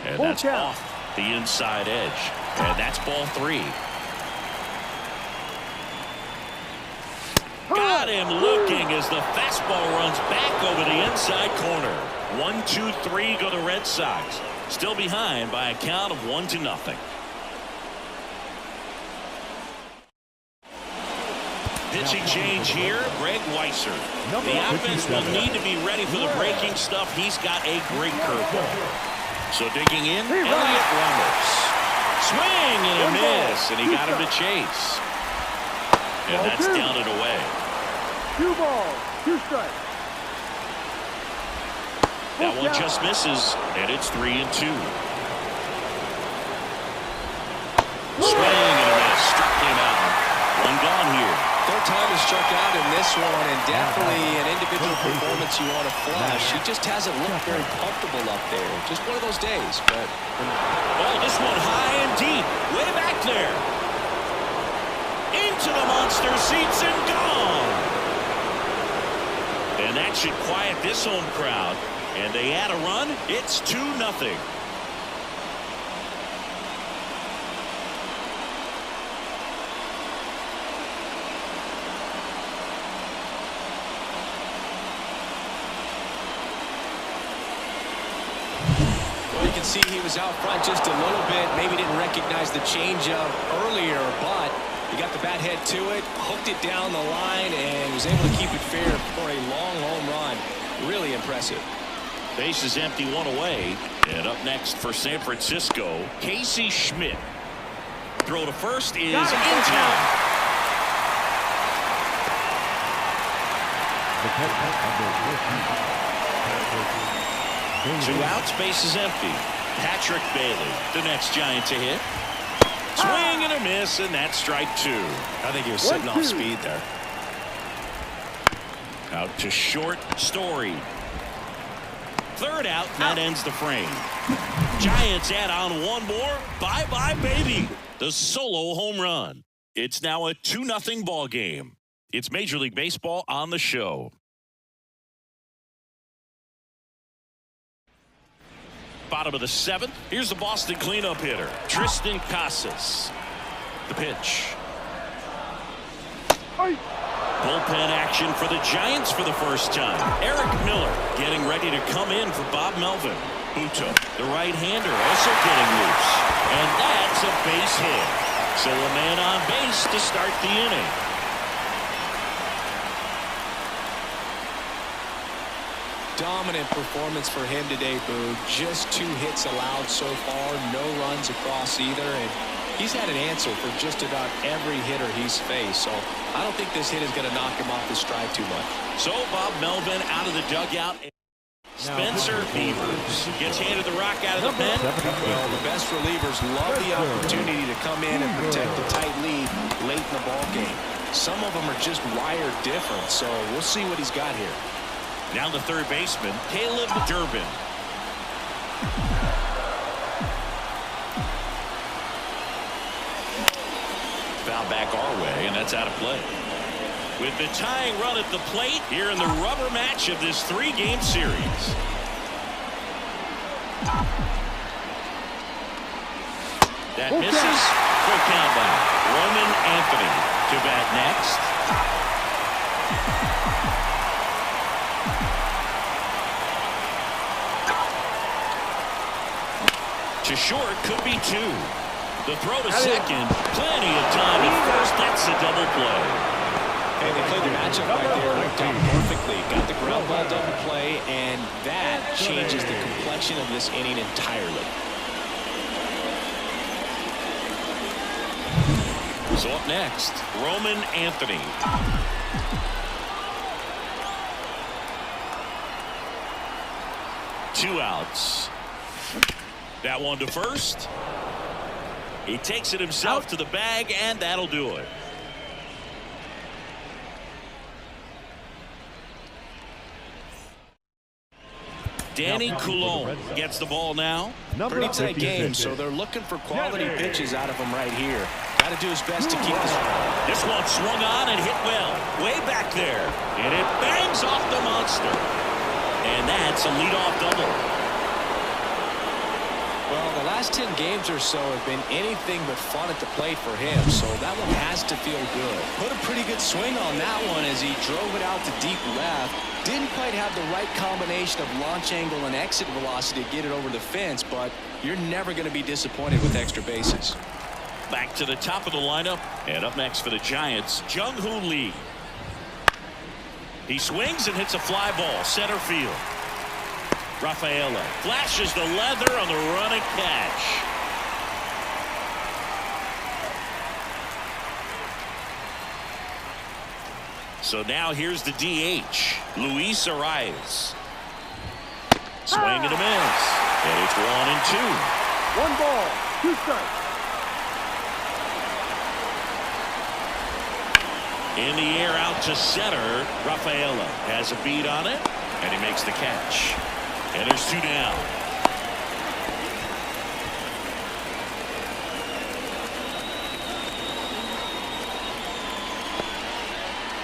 And that's off the inside edge. And that's ball 3. Got him looking as the fastball runs back over the inside corner. 1-2-3 go the Red Sox. Still behind by a count of 1-0. Pitching change here, Greg Weisser. The offense will need to be ready for the breaking stuff. He's got a great curveball. So digging in, Elliot Ramos. Swing and a miss, and he got him to chase. And that's down and away. 2 balls, 2 strikes. That one just misses, and it's 3-2. Swing and a miss, struck him out. One gone here. Third time he struck out in this one, and definitely an individual performance you want to flash. He just hasn't looked very comfortable up there. Just one of those days. But oh, this one high and deep, way back there. Into the monster seats and gone. And that should quiet this home crowd. And they add a run. It's 2-0. Well, you can see he was out front just a little bit. Maybe didn't recognize the changeup earlier, but he got the bat head to it, hooked it down the line, and was able to keep it fair for a long home run. Really impressive. Base is empty, 1 away. And up next for San Francisco, Casey Schmidt. Throw to first is in town. Two outs, base is empty. Patrick Bailey, the next Giant to hit. Swing and a miss, and that's strike 2. I think he was sitting off speed there. Out to short, Story. Third out, that ends the frame. Giants add on one more. Bye-bye, baby. The solo home run. It's now a 2-0 ball game. It's Major League Baseball on the show. Bottom of the 7th. Here's the Boston cleanup hitter, Tristan Casas. The pitch. Bullpen action for the Giants for the first time. Eric Miller getting ready to come in for Bob Melvin. Buto, the right-hander, also getting loose. And that's a base hit. So a man on base to start the inning. Dominant performance for him today, Boo. Just 2 hits allowed so far, no runs across either, and he's had an answer for just about every hitter he's faced. So I don't think this hit is going to knock him off his stride too much. So Bob Melvin out of the dugout. Spencer Beavers gets handed the rock out of the pen. Well, the best relievers love the opportunity to come in and protect the tight lead late in the ball game. Some of them are just wired different, so we'll see what he's got here. Now the third baseman, Caleb Durbin. Foul back our way, and that's out of play. With the tying run at the plate here in the rubber match of this 3-game series. That misses. Full count by Roman Anthony to bat next. To short could be 2. The throw to second. Plenty of time at first. That's a double play. Hey, they played the matchup right there. Worked out perfectly. Got the ground ball double play, and that changes the complexion of this inning entirely. So up next, Roman Anthony. Two outs. That one to first. He takes it himself to the bag, and that'll do it. Danny Coulomb gets the ball now. Pretty tight game, so they're looking for quality pitches out of him right here. Got to do his best to keep this. This one swung on and hit well. Way back there. And it bangs off the monster. And that's a leadoff double. Well, the last 10 games or so have been anything but fun at the plate for him, so that one has to feel good. Put a pretty good swing on that one as he drove it out to deep left. Didn't quite have the right combination of launch angle and exit velocity to get it over the fence, but you're never going to be disappointed with extra bases. Back to the top of the lineup, and up next for the Giants, Jung-Hoo Lee. He swings and hits a fly ball, center field. Rafaela flashes the leather on the running catch. So now here's the DH, Luis Arias. Swing and a miss. And it's 1-2. 1 ball, 2 strikes. In the air out to center. Rafaela has a beat on it, and he makes the catch. And there's 2 down.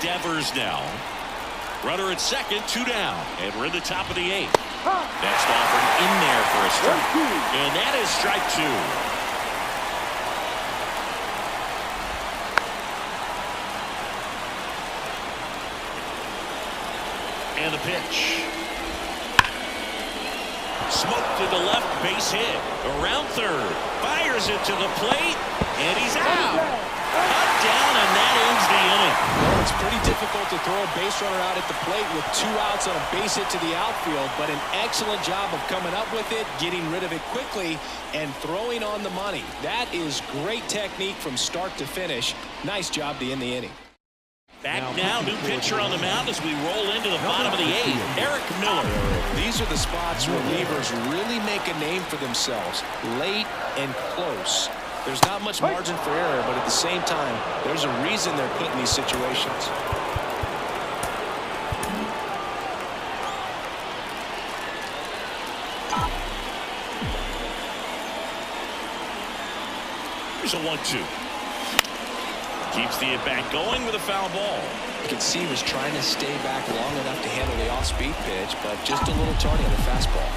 Devers now. Runner at second, 2 down. And we're in the top of the 8th. Next offering in there for a strike. And that is strike 2. And the pitch. Smoked to the left, base hit. Around third. Fires it to the plate. And he's out. Cut down, and that ends the inning. Well, it's pretty difficult to throw a base runner out at the plate with 2 outs on a base hit to the outfield, but an excellent job of coming up with it, getting rid of it quickly, and throwing on the money. That is great technique from start to finish. Nice job to end the inning. Back now, new pitcher on the mound as we roll into the bottom of the 8th. Eric Miller. These are the spots relievers really make a name for themselves. Late and close. There's not much margin for error, but at the same time, there's a reason they're put in these situations. Here's a 1-2. Keeps the at-bat going with a foul ball. You can see he was trying to stay back long enough to handle the off-speed pitch, but just a little tardy on the fastball.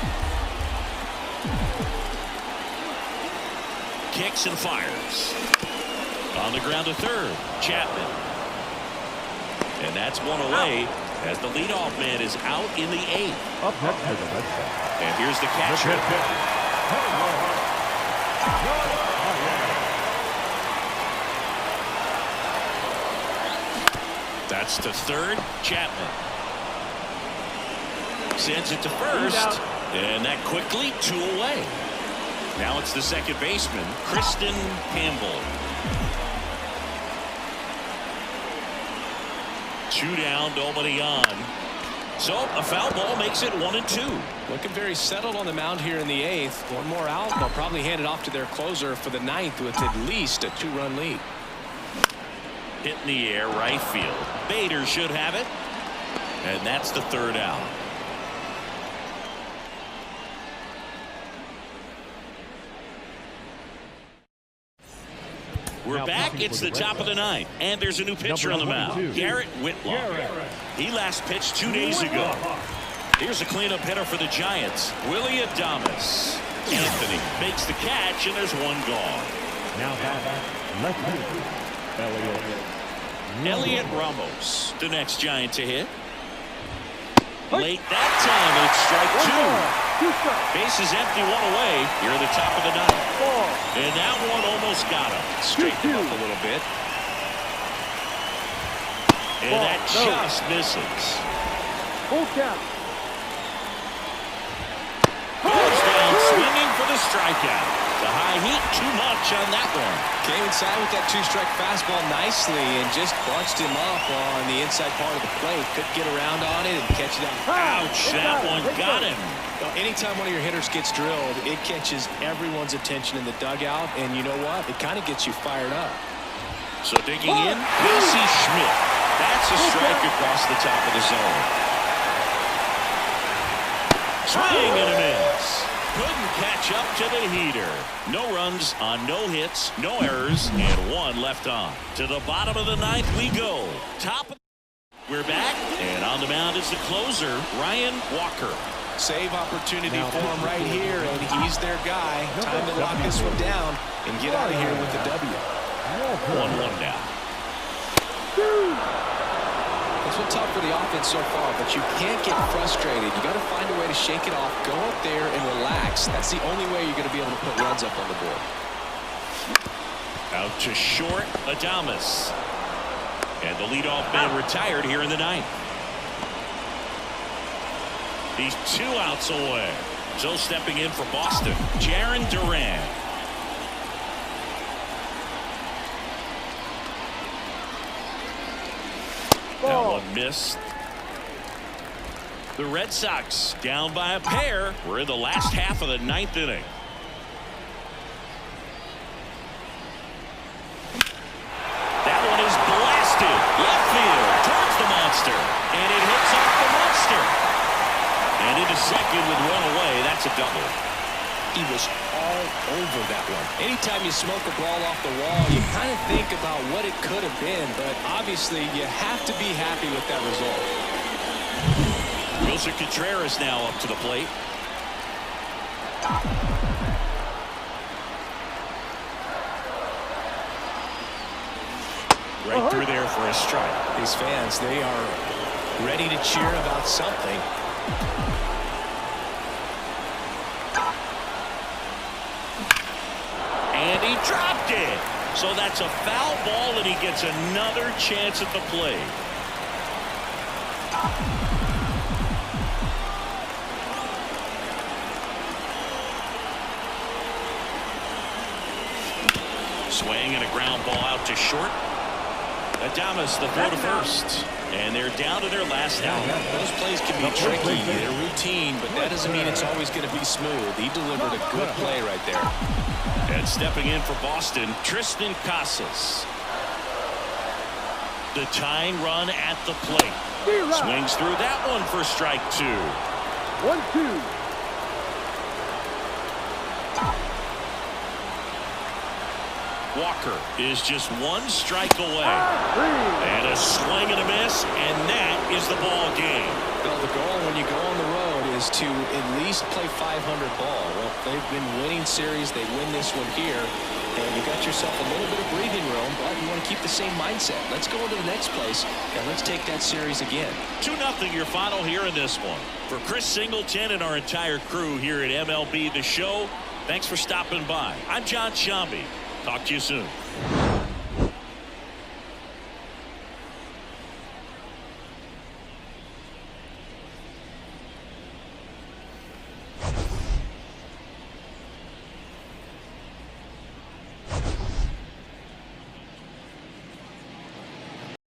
Kicks and fires. On the ground to third, Chapman. And that's one away as the leadoff man is out in the 8th. Up next for the Red Sox. And here's the catcher. That's to third, Chapman. Sends it to first. And that quickly, 2 away. Now it's the second baseman, Kristen Campbell. 2 down, nobody on. So a foul ball makes it 1-2. Looking very settled on the mound here in the 8th. 1 more out. They'll probably hand it off to their closer for the 9th with at least a 2-run lead. Hit in the air, right field. Bader should have it. And that's the 3rd out. We're back. It's the top of the 9th. And there's a new pitcher on the mound. Garrett Whitlock. He last pitched 2 days ago. Here's a cleanup hitter for the Giants. Willie Adames. Anthony makes the catch, and there's 1 gone. Now back, left field, Elliot Ramos, the next Giant to hit. Late that time, it's strike 2. 2 strikes. Base is empty, one away here at the top of the ninth. Ball. And that one almost got him. Straightened him up a little bit. And that just misses. Full count. Goes down swinging for the strikeout. The high heat, too much on that one. Came inside with that 2-strike fastball nicely and just bunched him up on the inside part of the plate. Couldn't get around on it and catch it out. Ouch, that one got him. Anytime one of your hitters gets drilled, it catches everyone's attention in the dugout, and you know what? It kind of gets you fired up. So digging in, Casey Schmidt. That's a strike across the top of the zone. Swing and a miss. Couldn't catch up to the heater. No runs on no hits, no errors, and 1 left on. To the bottom of the ninth we go. We're back, and on the mound is the closer, Ryan Walker. Save opportunity for him right here, and he's their guy. Time to lock this one down and get out of here with the W. 1-1 now. It's been tough for the offense so far, but you can't get frustrated. You got to find a way to shake it off, go up there and relax. That's the only way you're going to be able to put runs up on the board. Out to short, Adames. And the leadoff man retired here in the ninth. He's 2 outs away. So stepping in for Boston, Jarren Duran. That one missed. The Red Sox down by a pair. We're in the last half of the ninth inning. That one is blasted left field towards the monster, and it hits off the monster. And into second with 1 away. That's a double. He was all over that one. Anytime you smoke a ball off the wall, you kind of think about what it could have been, but obviously you have to be happy with that result. Wilson Contreras now up to the plate. Right through there for a strike. These fans, they are ready to cheer about something. And he dropped it. So that's a foul ball, and he gets another chance at the plate. Swing and a ground ball out to short. Adames the throw to first. And they're down to their last out. Those plays can be tricky. They're routine, but that doesn't mean it's always going to be smooth. He delivered a good play right there. And stepping in for Boston, Tristan Casas. The tying run at the plate. Swings through that one for strike 2. 1-2. Walker is just 1 strike away. And a swing and a miss, and that is the ball game. Well, the goal when you go on the road is to at least play 500 ball. Well, they've been winning series. They win this one here, and you got yourself a little bit of breathing room, but you want to keep the same mindset. Let's go into the next place, and let's take that series again. 2-0 your final here in this one. For Chris Singleton and our entire crew here at MLB The Show, thanks for stopping by. I'm John Shambi. Talk to you soon.